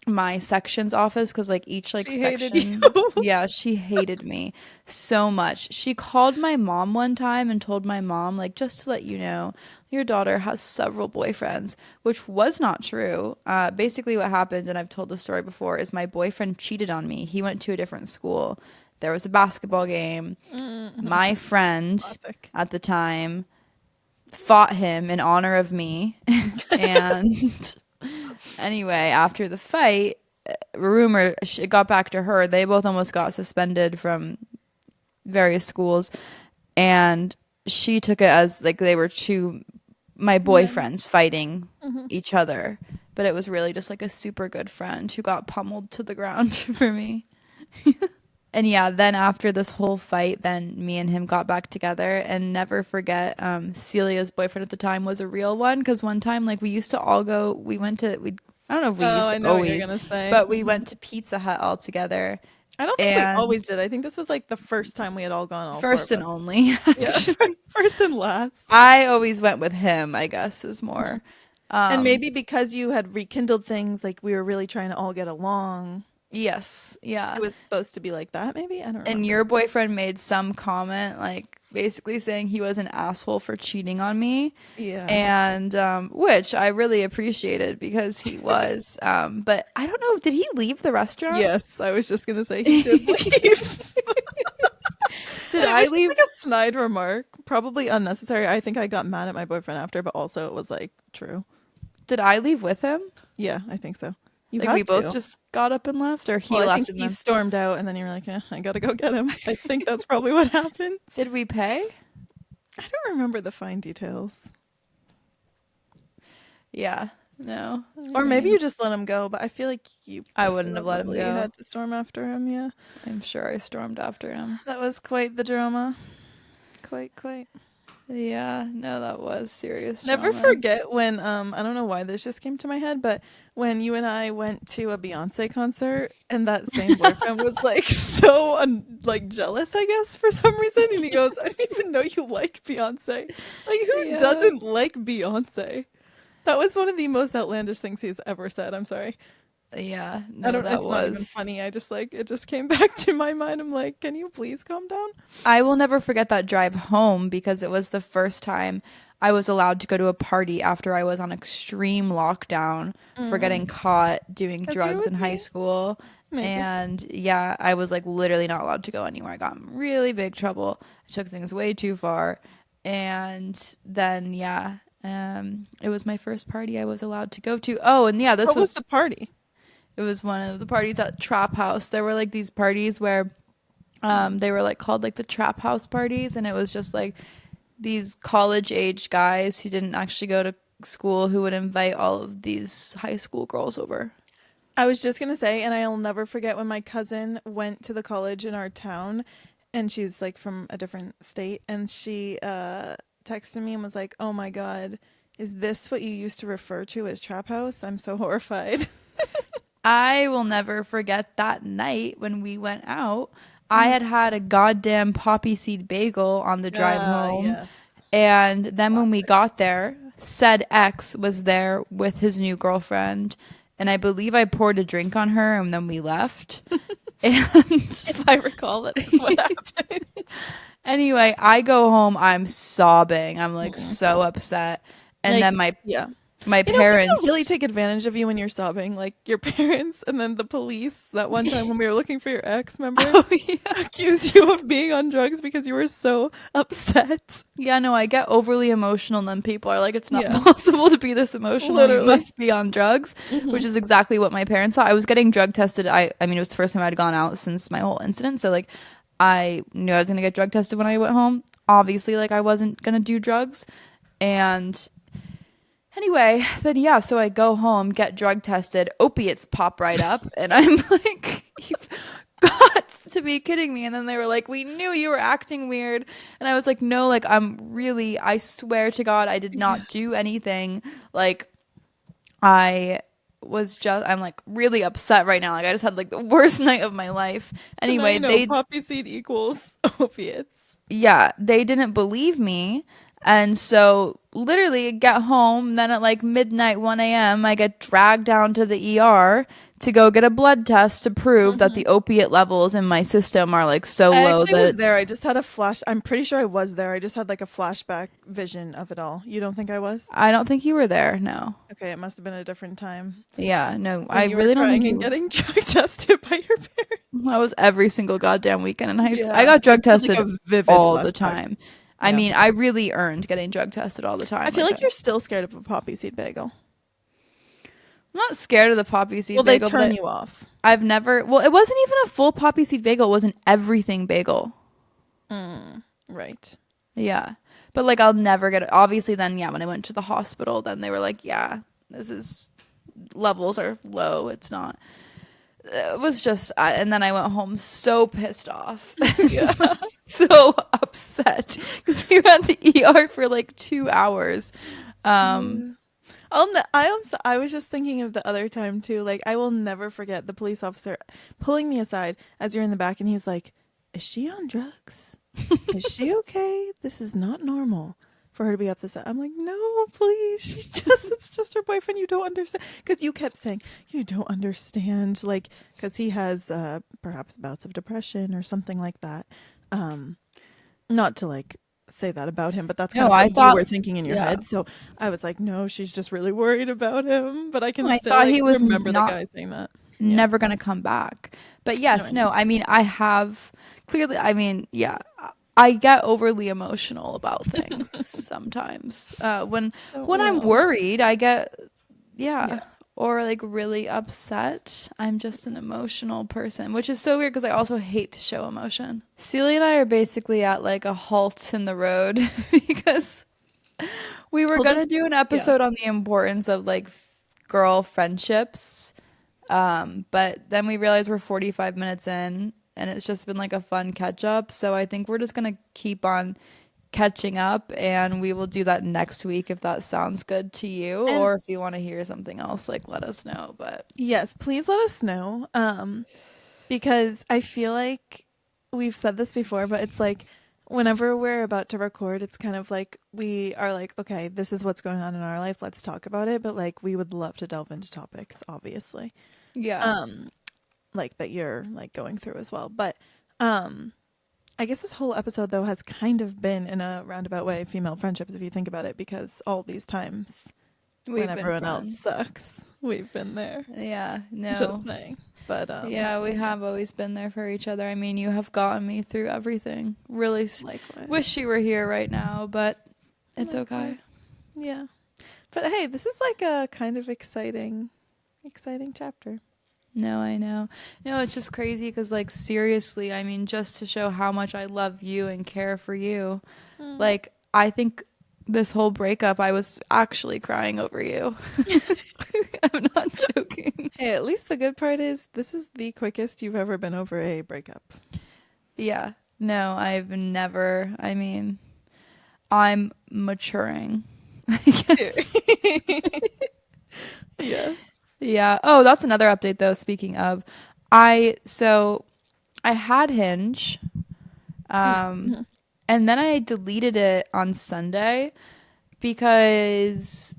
my section's office because like each like She hated you. section, yeah, she hated me so much. She called my mom one time and told my mom like, just to let you know, your daughter has several boyfriends, which was not true. Basically what happened, and I've told the story before, is my boyfriend cheated on me. He went to a different school. There was a basketball game. My friend Classic. at the time fought him in honor of me. And anyway, after the fight, rumor it got back to her. They both almost got suspended from various schools, and she took it as like they were two my boyfriends fighting each other. But it was really just like a super good friend who got pummeled to the ground for me. And yeah, then after this whole fight, then me and him got back together. And never forget, Celia's boyfriend at the time was a real one. Because one time, like we used to all go, I don't know if we Oh, used I to know what you're always, gonna say. but we went to Pizza Hut all together. I don't think we And always did. I think this was like the first time we had all gone all four first of and us. only, Yeah, actually. first and last. I always went with him, I guess, is more. And maybe because you had rekindled things, like we were really trying to all get along. Yes, It yeah. was supposed to be like that, maybe? I don't And remember. your boyfriend made some comment, like basically saying he was an asshole for cheating on me. Yeah. And which I really appreciated because he was. But I don't know, did he leave the restaurant? Yes, I was just gonna say he did leave. Did And it I was just leave? like a snide remark, probably unnecessary. I think I got mad at my boyfriend after, but also it was like true. Did I leave with him? Yeah, I think so. You Like we had both to. just got up and left, or Well, he I think left and he then stormed out, and then you were like, I gotta go get him. I think that's probably what happened. did we pay? I don't remember the fine details. Yeah. No. I Or maybe mean, you just let him go, but I feel like you I wouldn't have let him probably go. had to storm after him. Yeah, I'm sure I stormed after him. that was quite the drama. Quite. Yeah, no, that was serious Never drama. forget when I don't know why this just came to my head, but when you and I went to a Beyonce concert and that same boyfriend was like so like jealous, I guess, for some reason, and he goes, "I didn't even know you like Beyonce. Like who Yeah. doesn't like Beyonce?" That was one of the most outlandish things he's ever said. I'm sorry. Yeah, I no, don't that It's not even was. funny. I just like it just came back to my mind. I'm like, "Can you please calm down?" I will never forget that drive home because it was the first time I was allowed to go to a party after I was on extreme lockdown for getting caught doing 'Cause you're drugs in with high me. school. Maybe. And yeah, I was like literally not allowed to go anywhere. I got in really big trouble. I took things way too far. And then yeah, it was my first party I was allowed to go to. Oh, and yeah, this What was was the party? it was one of the parties at Trap House. There were like these parties where they were like called like the Trap House parties, and it was just like these college age guys who didn't actually go to school who would invite all of these high school girls over. I was just gonna say, and I'll never forget when my cousin went to the college in our town, and she's like from a different state, and she texted me and was like, "Oh my God, is this what you used to refer to as trap house? I'm so horrified." I will never forget that night when we went out. I had had a goddamn poppy seed bagel on the drive home. Yes. And then when we got there, said ex was there with his new girlfriend. And I believe I poured a drink on her and then we left. And If I recall, that is what happened. anyway, I go home, I'm sobbing. I'm like Mm. so upset. And Like, then my yeah. my You know, people really parents take advantage of you when you're sobbing, like your parents and then the police. That one time when we were looking for your ex, remember? oh yeah. Accused you of being on drugs because you were so upset. Yeah, no, I get overly emotional and then people are like, it's not Yeah, possible to be this emotional. You literally. must be on drugs, which Hmm. is exactly what my parents thought. I was getting drug tested. I mean, it was the first time I'd gone out since my whole incident. So like I knew I was gonna get drug tested when I went home. Obviously, like I wasn't gonna do drugs. And anyway, then yeah, so I go home, get drug tested, opiates pop right up, and I'm like, you've got to be kidding me. And then they were like, we knew you were acting weird. And I was like, no, like I swear to God, I did Yeah. not do anything. Like I I'm like really upset right now. Like I just had like the worst night of my life. So now Anyway, you know poppy seed equals opiates. yeah, they didn't believe me. And so literally get home, then at like midnight, 1 a.m., I get dragged down to the ER to go get a blood test to prove that Hmm. the opiate levels in my system are like so I low actually that was there. it's. I just had a flash. I'm pretty sure I was there. I just had like a flashback vision of it all. You don't think I was? I don't think you were there. No. Okay, it must have been a different time Yeah, no, I when you were really don't think crying you and were. getting drug tested by your parents. That was every single goddamn weekend in high school. I Yeah, got I drug just had like tested a vivid all the flashback. time. I Yeah, mean, I really earned getting drug tested all the I time. feel Like, like I'm you're still scared of a poppy seed bagel. not scared of the poppy Well, seed they bagel, but turn you off. I've never. Well, it wasn't even a full poppy seed bagel. It was an everything bagel. Mm, right. Yeah. But like I'll never get it. Obviously then yeah, when I went to the hospital, then they were like, yeah, this is levels are low. It's not. It was just and then I went home so pissed off. Yeah. So upset because we were at the ER for like 2 hours. Um Yeah. I was just thinking of the other time too. Like I will never forget the police officer pulling me aside as you're in the back and he's like, "Is she on drugs? Is she okay? This is not normal for her to be up this." I'm like, "No, please. It's just her boyfriend. You don't understand." Because you kept saying, "You don't understand." Like, because he has perhaps bouts of depression or something like that. Um, Not to like say that about him, but that's kind no, of what I you thought were thinking in your yeah. head. So I was like, no, she's just really worried about him. But I can I still thought like he was remember the not guy saying that. Yeah. never going to come back. But No, yes, I know. no, I mean, I have clearly, I mean, yeah, I get overly emotional about things sometimes. Don't When we I'm all? worried, I get, yeah, Yeah. or like really upset. I'm just an emotional person, which is so weird because I also hate to show emotion. Celia and I are basically at like a halt in the road because we were Well, gonna this, do an yeah. episode on the importance of like girl friendships, but then we realized we're 45 minutes in and it's just been like a fun catch up. So I think we're just going to keep on catching up and we will do that next week if that sounds good to you And or if you want to hear something else, like let us know. But yes, please let us know. Because I feel like we've said this before, but it's like whenever we're about to record, it's kind of like we are like, okay, this is what's going on in our life. Let's talk about it. But like, we would love to delve into topics, obviously. yeah, Um, like that you're like going through as well. But um I guess this whole episode though has kind of been in a roundabout way female friendships if you think about it because all these times when we've been everyone else friends. sucks, we've been there. Yeah, Just no. saying. But Yeah, we yeah, have always been there for each other. I mean, you have gotten me through everything. Really likewise. wish you were here right now, but it's okay. Likewise. Yeah. But hey, this is like a kind of exciting chapter. No, I know. No, it's just crazy because, like, seriously, I mean, just to show how much I love you and care for you, Mm. like, I think this whole breakup, I was actually crying over you. I'm not joking. Hey, at least the good part is this is the quickest you've ever been over a breakup. Yeah. No, I've never, I mean, I'm maturing, I guess. Yeah. Yeah. Oh, that's another update, though. Speaking of, I had Hinge. Um, Mhm. and then I deleted it on Sunday because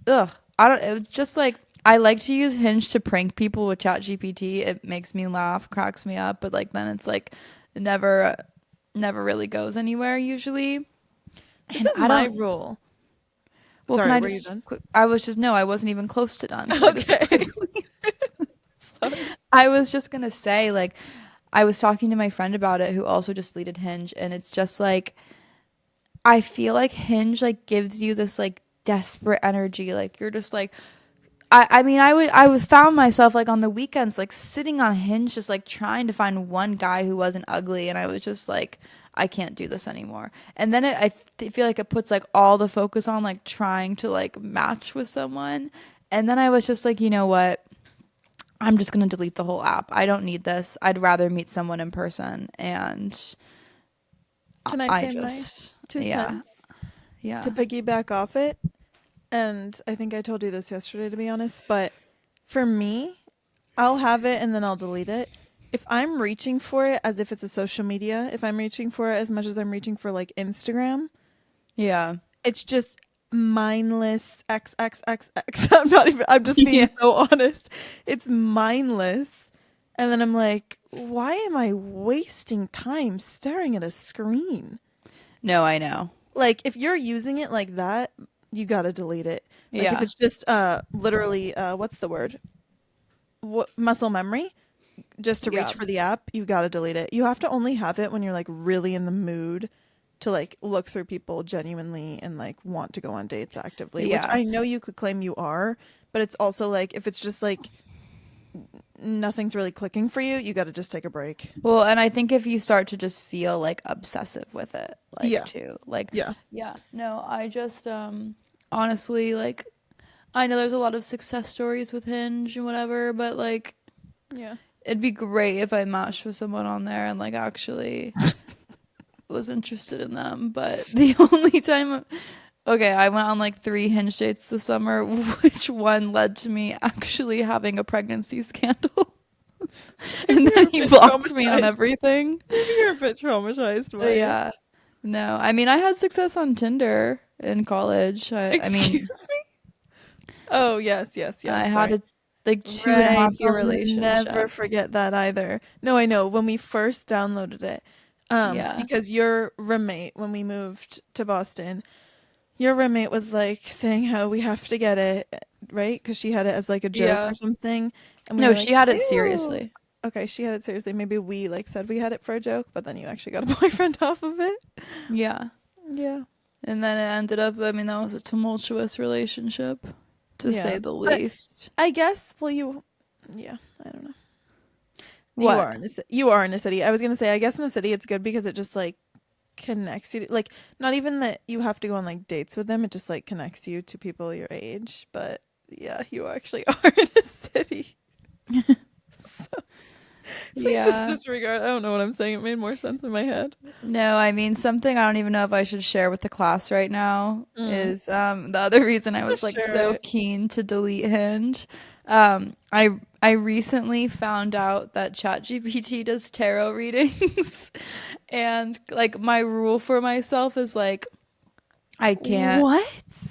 I don't it was just like I like to use Hinge to prank people with Chat GPT. It makes me laugh, cracks me up, but like then it's like it never really goes anywhere usually. This And is I my don't rule. well, can Sorry, I were you just done? I was just no, I wasn't even close to done. Can I just Okay. quickly Sorry. I was just gonna say like I was talking to my friend about it who also just deleted Hinge and it's just like I feel like Hinge like gives you this like desperate energy. Like you're just like I mean I would found myself like on the weekends like sitting on Hinge just like trying to find one guy who wasn't ugly and I was just like I can't do this anymore. And then feel like it puts like all the focus on like trying to like match with someone. And then I was just like, you know what? I'm just going to delete the whole app. I don't need this. I'd rather meet someone in person and Can I I say my just two yeah. cents to Yeah. piggyback off it? And I think I told you this yesterday, to be honest, but for me, I'll have it and then I'll delete it. If I'm reaching for it as if it's a social media, if I'm reaching for it as much as I'm reaching for like Instagram, Yeah. It's just mindless XXXX. I'm just being Yeah. so honest. It's mindless. And then I'm like, why am I wasting time staring at a screen? No, I know. Like, if you're using it like that, you gotta delete it. Like, if Yeah. it's just literally what's the word? Muscle memory, just to Yeah. reach for the app, you gotta delete it. You have to only have it when you're like really in the mood to like look through people genuinely and like want to go on dates actively, which Yeah. I know you could claim you are, but it's also like if it's just like nothing's really clicking for you, you got to just take a break. Well, and I think if you start to just feel like obsessive with it, like Yeah. too, like, Yeah. yeah, no, I just, honestly, like, I know there's a lot of success stories with Hinge and whatever, but like, Yeah. it'd be great if I matched with someone on there and like actually was interested in them. But the only time, okay, I went on like 3 Hinge dates this summer, which one led to me actually having a pregnancy scandal. And Maybe then you're a he bit blocked me on traumatized. everything. Maybe you're a bit traumatized by it. Yeah. No, I mean, I had success on Tinder in college. I mean, Excuse me? Oh, yes, yes, I yes. had Sorry. a like two and a Right. half year I'll never relationship. forget that either. No, I know. When we first downloaded it, Yeah. because your roommate, when we moved to Boston, your roommate was like saying how we have to get it, right? Because she had it as like a joke Yeah. or something. And we No, were like, she had it ew. seriously. Okay, she had it seriously. Maybe we like said we had it for a joke, but then you actually got a boyfriend off of it. Yeah. Yeah. And then it ended up, I mean, that was a tumultuous relationship, to Yeah. say the But least. I guess, well, yeah, I don't know. You What? are in you are in a city. I was gonna say, I guess in a city it's good because it just like connects you to, like, not even that you have to go on like dates with them. It just like connects you to people your age. But yeah, you actually are in a city. So please just Yeah. disregard. I don't know what I'm saying. It made more sense in my head. No, I mean, something I don't even know if I should share with the class right now Mm. is the other reason I was Just like share so it. keen to delete Hinge. I recently found out that Chat GPT does tarot readings, and like my rule for myself is like I can't What?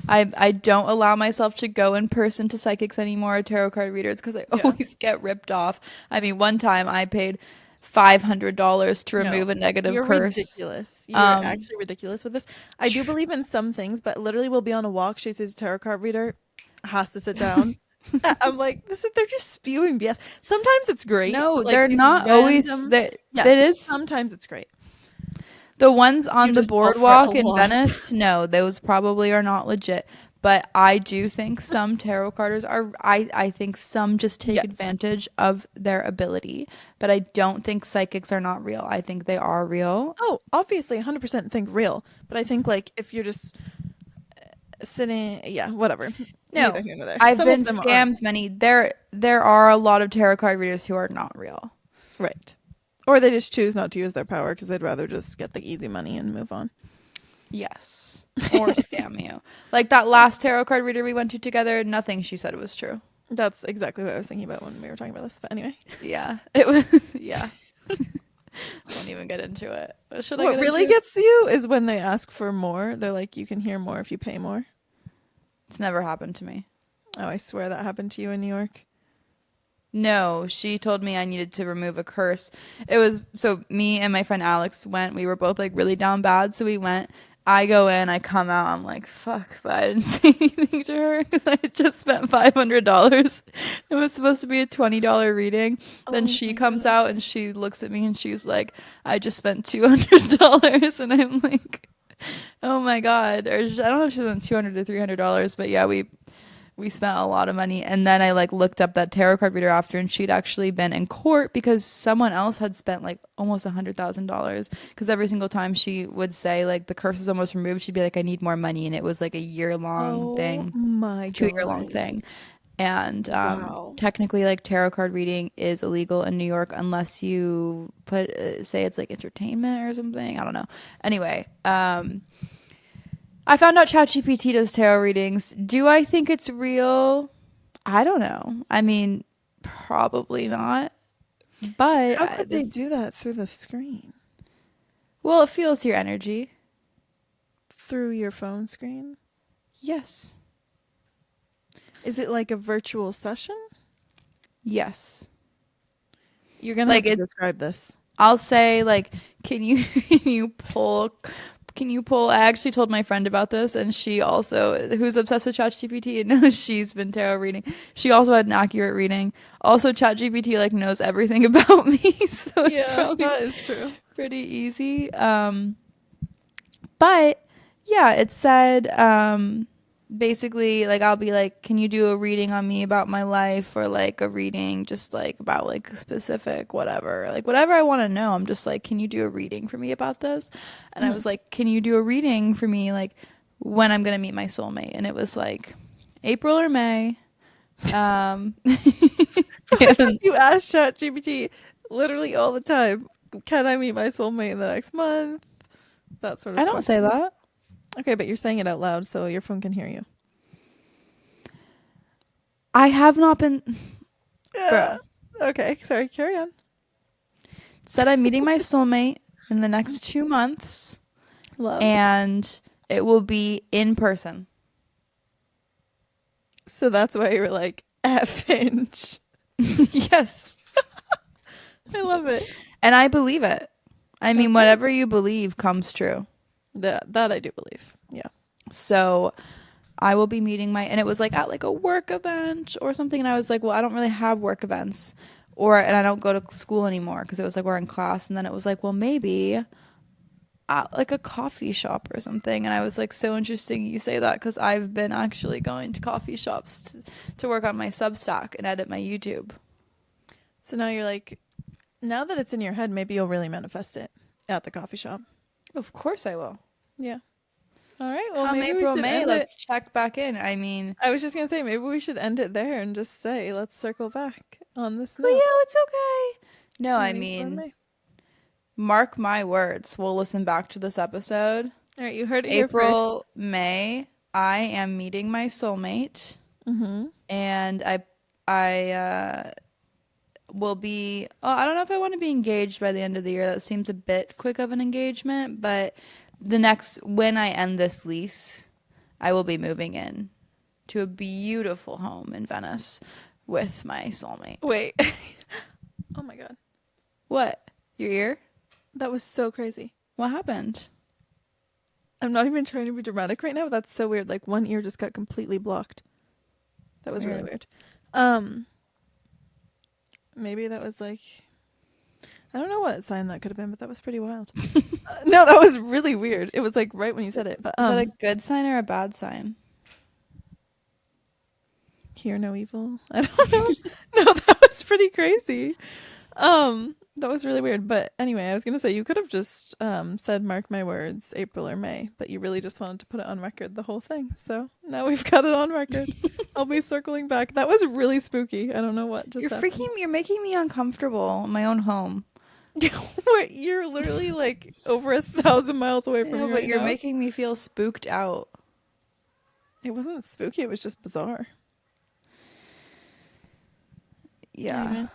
I don't allow myself to go in person to psychics anymore or tarot card readers because I Yeah. always get ripped off. I mean, one time I paid $500 to No, remove a negative you're curse. ridiculous. You're Um, actually ridiculous with this. I do believe in some things, but literally we'll be on a walk. She says tarot card reader has to sit down. I'm like, they're just spewing BS. Sometimes it's great, no, but like they're these not always random, that. That yes, is sometimes it's great. the ones You on the just fall for it a boardwalk in lot. Venice. No, those probably are not legit. But I do think some tarot carders are. I think some just take Yes. advantage of their ability. But I don't think psychics are not real. I think they are real. Oh, obviously 100% think real, but I think like if you're just sitting, yeah, whatever. Neither No, here nor there. I've Some been of them scammed aren't. many. There are a lot of tarot card readers who are not real. Right. Or they just choose not to use their power because they'd rather just get the easy money and move on. Yes. Or scam you. Like that last tarot card reader we went to together, nothing she said was true. That's exactly what I was thinking about when we were talking about this. But anyway, Yeah. It was yeah. Won't even get into it. What should I what get really into? gets you is when they ask for more. They're like, you can hear more if you pay more. It's never happened to me. Oh, I swear that happened to you in New York. No, she told me I needed to remove a curse. It was so me and my friend Alex went. We were both like really down bad, so we went. I go in, I come out, I'm like, fuck, but I didn't say anything to her because I had just spent $500. It was supposed to be a $20 reading. Then Oh she my comes god. out and she looks at me and she's like, I just spent $200. And I'm like, oh my God. Or I don't know if she spent $200 to $300, but yeah, we spent a lot of money. And then I like looked up that tarot card reader after, and she'd actually been in court because someone else had spent like almost $100,000, because every single time she would say like the curse is almost removed, she'd be like, I need more money. And it was like a year-long Oh thing, my 2 year long god. thing. And Wow. technically like tarot card reading is illegal in New York unless you put say it's like entertainment or something, I don't know. Anyway, I found out ChatGPT does tarot readings. Do I think it's real? I don't know. I mean, probably not. But How could they do that through the screen? well, it feels your energy. through your phone screen? Yes. Is it like a virtual session? Yes. You're gonna have to describe this. I'll say like, can you pull? I actually told my friend about this, and she also, who's obsessed with Chat GPT and knows she's been tarot reading. She also had an accurate reading. Also, Chat GPT like knows everything about me, so it's probably that is true. pretty easy. But yeah, it said basically like I'll be like, can you do a reading on me about my life, or like a reading just like about like specific whatever, like whatever I want to know. I'm just like, can you do a reading for me about this? And I was like, can you do a reading for me like when I'm gonna meet my soulmate? And it was like April or May. You ask ChatGPT literally all the time, can I meet my soulmate in the next month? That sort of I don't say that. Okay, but you're saying it out loud so your phone can hear you. I have not been... Bro. Okay, sorry, carry on. Said I'm meeting my soulmate in the next 2 months. Love. And it will be in person. So that's why you were like, binge. Yes. I love it. And I believe it. I mean, whatever you believe comes true. That I do believe. Yeah. So I will be meeting and it was like at like a work event or something. And I was like, well, I don't really have work events and I don't go to school anymore, because it was like we're in class. And then it was like, well, maybe at like a coffee shop or something. And I was like, so interesting you say that, because I've been actually going to coffee shops to work on my Substack and edit my YouTube. So now you're like, now that it's in your head, maybe you'll really manifest it at the coffee shop. Of course I will. Yeah. All right. Well, Come maybe April, May, let's check back in. I mean, I was just going to say, maybe we should end it there and just say, let's circle back on this Cleo, note. it's okay. No, I mean, mark my words. We'll listen back to this episode. All right. You heard it April, May, I am meeting my soulmate. Mm-hmm. And I will be, I don't know if I want to be engaged by the end of the year. That seems a bit quick of an engagement, but when I end this lease, I will be moving in to a beautiful home in Venice with my soulmate. Wait. Oh my God. What? Your ear? That was so crazy. What happened? I'm not even trying to be dramatic right now, but that's so weird. Like, one ear just got completely blocked. That was really weird. Maybe that was like, I don't know what sign that could have been, but that was pretty wild. No, that was really weird. It was like right when you said it. But is that a good sign or a bad sign? Hear no evil. I don't know. No, that was pretty crazy. That was really weird. But anyway, I was gonna say, you could have just said mark my words, April or May, but you really just wanted to put it on record, the whole thing. So now we've got it on record. I'll be circling back. That was really spooky. I don't know what just happened. You're making me uncomfortable in my own home. You're literally like over 1,000 miles away from me. But you're making me feel spooked out. It wasn't spooky, it was just bizarre. Yeah.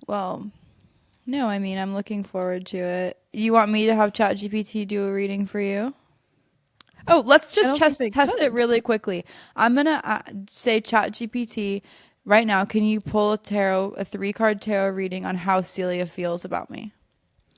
Well, no, I mean, I'm looking forward to it. You want me to have Chat GPT do a reading for you? Oh, let's just test it really quickly. I'm going to say Chat GPT right now. Can you pull a 3-card tarot reading on how Celia feels about me?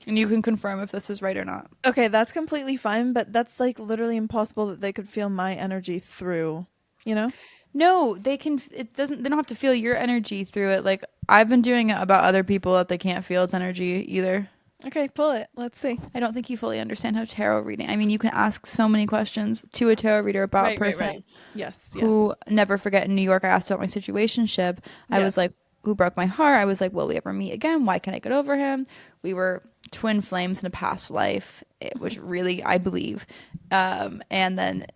And you can confirm if this is right or not. Okay, that's completely fine, but that's like literally impossible that they could feel my energy through, you know? No, they can. They don't have to feel your energy through it. Like, I've been doing it about other people that they can't feel its energy either. Okay, pull it. Let's see. I don't think you fully understand how tarot reading. I mean, you can ask so many questions to a tarot reader about a person. Right. Yes. Who, never forget, in New York, I asked about my situationship. I was like, who broke my heart? I was like, will we ever meet again? Why can't I get over him? We were twin flames in a past life, which really, I believe. And then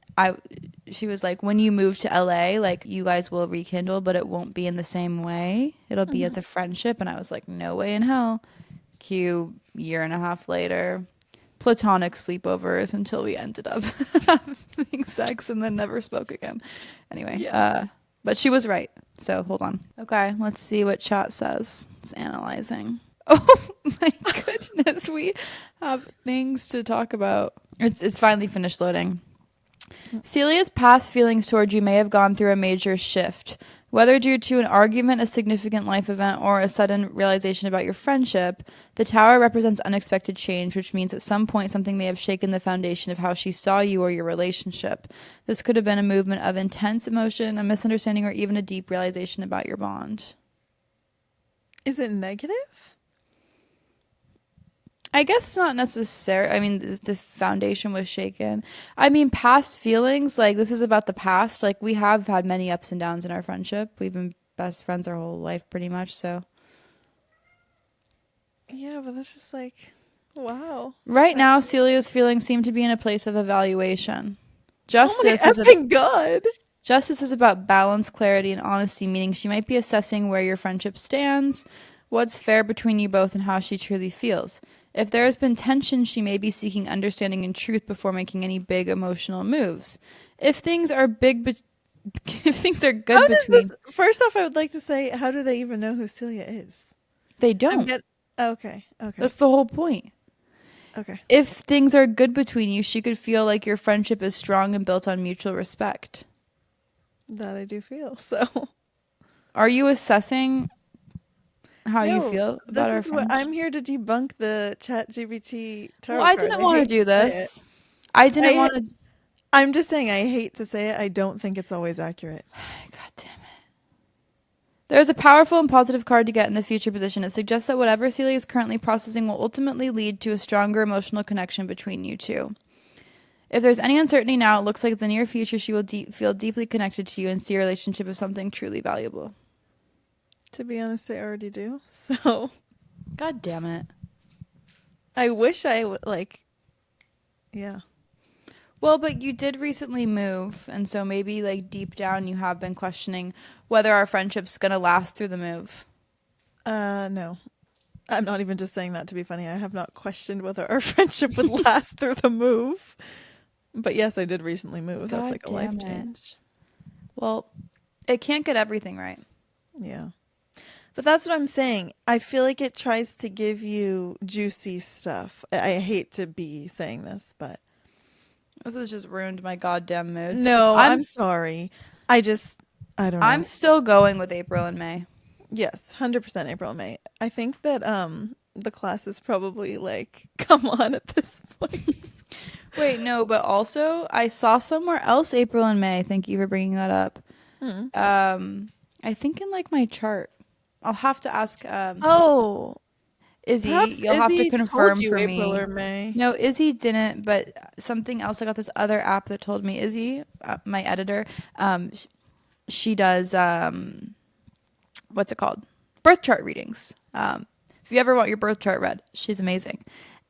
she was like, when you move to LA, like, you guys will rekindle, but it won't be in the same way. It'll be as a friendship. And I was like, no way in hell. Cue, year and a half later, platonic sleepovers until we ended up having sex and then never spoke again. Anyway, but she was right. So hold on. Okay, let's see what chat says. It's analyzing. Oh my goodness, we have things to talk about. It's finally finished loading. Celia's past feelings toward you may have gone through a major shift. Whether due to an argument, a significant life event, or a sudden realization about your friendship, the tower represents unexpected change, which means at some point something may have shaken the foundation of how she saw you or your relationship. This could have been a movement of intense emotion, a misunderstanding, or even a deep realization about your bond. Is it negative? I guess not necessarily. I mean, the foundation was shaken. I mean, past feelings, like this is about the past. Like we have had many ups and downs in our friendship. We've been best friends our whole life pretty much, so. Yeah, but that's just like, wow. Right now, Celia's feelings seem to be in a place of evaluation. Oh my effing God. Justice is about balance, clarity, and honesty, meaning she might be assessing where your friendship stands, what's fair between you both, and how she truly feels. If there has been tension, she may be seeking understanding and truth before making any big emotional moves. If things are if things are good between, first off, I would like to say, how do they even know who Celia is? They don't. Okay. That's the whole point. Okay. If things are good between you, she could feel like your friendship is strong and built on mutual respect. That I do feel. So, are you assessing how you feel about our friendship? I'm here to debunk the Chat GPT tarot card. I didn't want to do this. I didn't want to. I'm just saying, I hate to say it. I don't think it's always accurate. God damn it. There is a powerful and positive card to get in the future position. It suggests that whatever Celia is currently processing will ultimately lead to a stronger emotional connection between you two. If there's any uncertainty now, it looks like in the near future she will feel deeply connected to you and see your relationship as something truly valuable. To be honest, I already do. So, God damn it. I wish I would yeah. Well, but you did recently move, and so maybe like deep down you have been questioning whether our friendship's gonna last through the move. No. I'm not even just saying that to be funny. I have not questioned whether our friendship would last through the move. But yes, I did recently move. That's like a life change. Well, it can't get everything right. Yeah. But that's what I'm saying. I feel like it tries to give you juicy stuff. I hate to be saying this, but this has just ruined my goddamn mood. No, I'm sorry. I don't know. I'm still going with April and May. Yes, 100% April and May. I think that the class is probably like, come on at this point. Wait, no, but also I saw somewhere else April and May. Thank you for bringing that up. I think in like my chart. I'll have to ask Izzy. You'll have to confirm for me. April or May. No, Izzy didn't, but something else. I got this other app that told me Izzy, my editor, she does what's it called? Birth chart readings. If you ever want your birth chart read, she's amazing.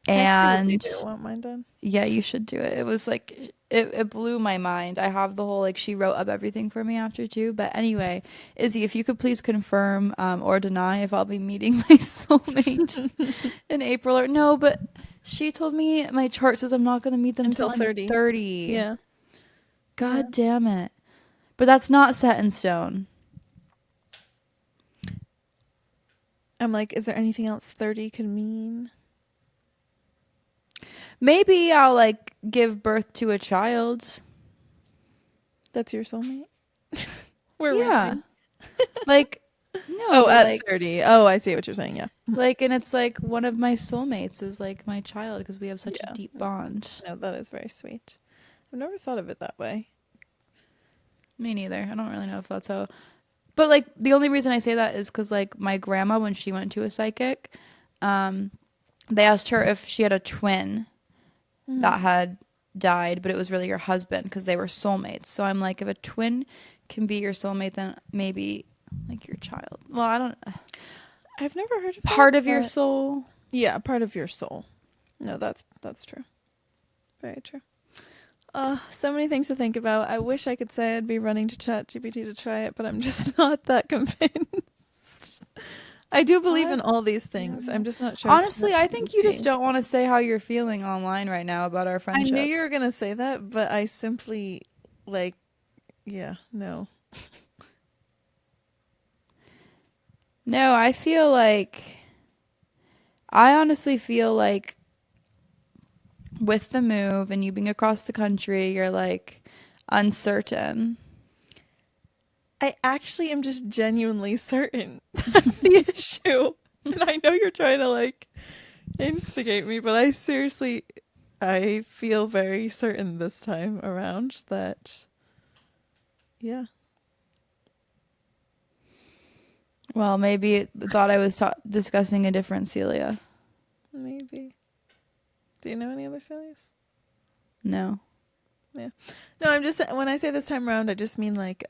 And I do want mine done. Yeah, you should do it. It was like it blew my mind. I have the whole she wrote up everything for me after too. But anyway, Izzy, if you could please confirm or deny if I'll be meeting my soulmate in April or no. But she told me my chart says I'm not going to meet them until 30. Yeah. God damn it. But that's not set in stone. I'm like, is there anything else 30 could mean? Maybe I'll give birth to a child. That's your soulmate? Yeah. No. Oh, at 30. Oh, I see what you're saying. Yeah. And it's one of my soulmates is my child because we have such a deep bond. No, that is very sweet. I've never thought of it that way. Me neither. I don't really know if that's how. But the only reason I say that is because my grandma, when she went to a psychic, they asked her if she had a twin that had died, but it was really her husband because they were soulmates. So I'm like, if a twin can be your soulmate, then maybe your child. Well, I've never heard of part of your soul. Yeah, part of your soul. No, that's true. Very true. So many things to think about. I wish I could say I'd be running to Chat GPT to try it, but I'm just not that convinced. I do believe in all these things. I'm just not sure. Honestly, I think you just don't want to say how you're feeling online right now about our friendship. I knew you were going to say that, but I simply no. No, I feel I honestly feel with the move and you being across the country, you're like uncertain. I actually am just genuinely certain. That's the issue. And I know you're trying to like instigate me, but I feel very certain this time around that, yeah. Well, maybe it thought I was discussing a different Celia. Maybe. Do you know any other Celias? No. Yeah. No, I'm just, when I say this time around, I just mean like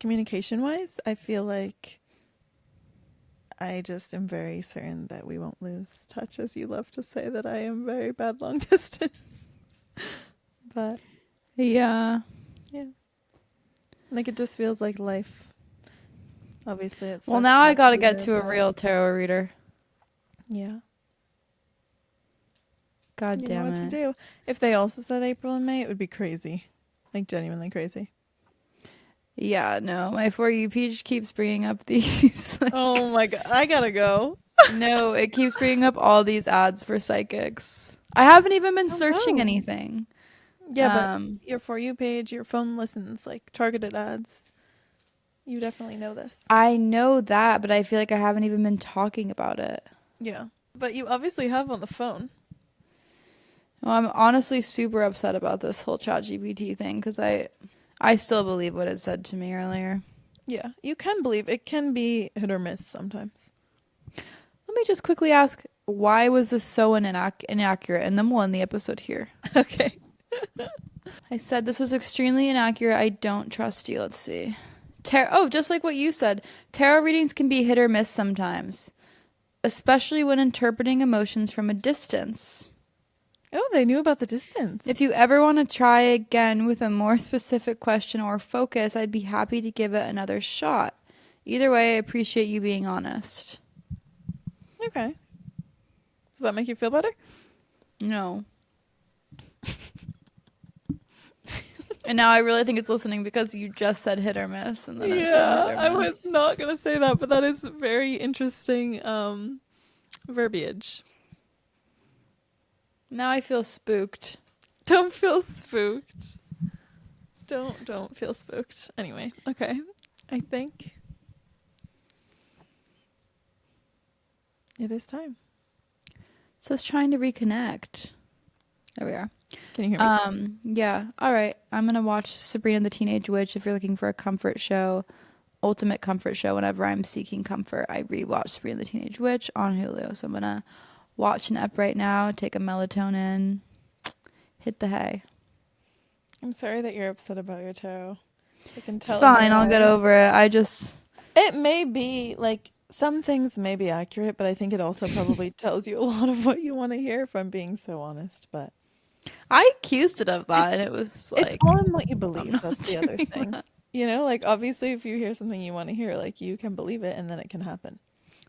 communication wise, I feel like I just am very certain that we won't lose touch, as you love to say that I am very bad long distance. But yeah. Yeah. Like it just feels like life. Obviously it's Well, now I got to get to a real tarot reader. Yeah. God you damn know what it. to do. If they also said April and May, it would be crazy. Like genuinely crazy. Yeah, no. My For You page keeps bringing up these. Like, oh my god. I gotta go. no, it keeps bringing up all these ads for psychics. I haven't even been searching anything. Yeah, but your For You page, your phone listens like targeted ads. You definitely know this. I know that, but I feel like I haven't even been talking about it. Yeah. But you obviously have on the phone. Well, I'm honestly super upset about this whole Chat GPT thing because I still believe what it said to me earlier. Yeah, you can believe it can be hit or miss sometimes. Let me just quickly ask, why was this so inaccurate? And then we'll end the episode here. Okay. I said this was extremely inaccurate. I don't trust you. Let's see. Just like what you said, tarot readings can be hit or miss sometimes, especially when interpreting emotions from a distance. Oh, they knew about the distance. If you ever want to try again with a more specific question or focus, I'd be happy to give it another shot. Either way, I appreciate you being honest. Okay. Does that make you feel better? No. And now I really think it's listening because you just said hit or miss, and then it said hit or miss. I was not gonna say that, but that is very interesting verbiage. Now I feel spooked. Don't feel spooked. Don't feel spooked. Anyway, okay. I think it is time. So it's trying to reconnect. There we are. Can you hear me? Yeah. All right. I'm gonna watch Sabrina the Teenage Witch. If you're looking for a comfort show, ultimate comfort show. Whenever I'm seeking comfort, I rewatch Sabrina the Teenage Witch on Hulu. So I'm gonna watch an ep right now. Take a melatonin. Hit the hay. I'm sorry that you're upset about your tarot. I can tell. It's fine. I'll get over it. It may be like some things may be accurate, but I think it also probably tells you a lot of what you want to hear, if I'm being so honest. But I accused it of that, and it was like, it's all in what you believe. That's the other thing. That. You know, like obviously if you hear something you want to hear, like you can believe it and then it can happen.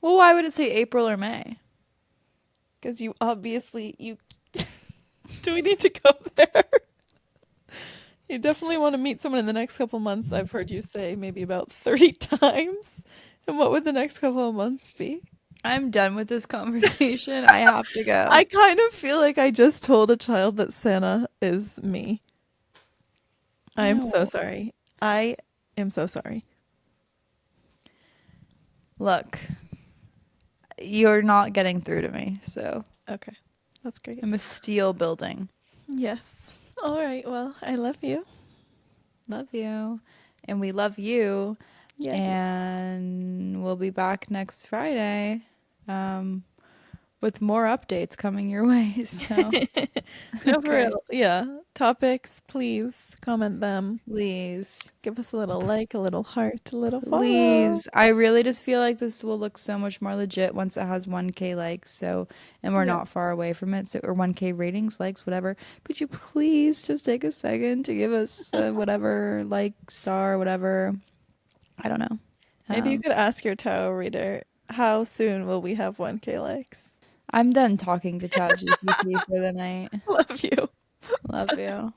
Well, why would it say April or May? Because you obviously, do we need to go there? You definitely want to meet someone in the next couple months. I've heard you say maybe about 30 times. And what would the next couple of months be? I'm done with this conversation. I have to go. I kind of feel like I just told a child that Santa is me. I am so sorry. I am so sorry. Look, you're not getting through to me, so. Okay, that's great. I'm a steel building. Yes. All right, well, I love you. Love you. And we love you. Yeah. And we'll be back next Friday with more updates coming your way. So. No, for real. Yeah. Topics, please comment them. Please. Give us a little like, a little heart, a little follow. Please. I really just feel like this will look so much more legit once it has 1K likes. So, and we're not far away from it. So, or 1K ratings, likes, whatever. Could you please just take a second to give us whatever, like, star, whatever. I don't know. Maybe you could ask your tarot reader, how soon will we have 1K likes? I'm done talking to Chat GPT for the night. Love you. Love you.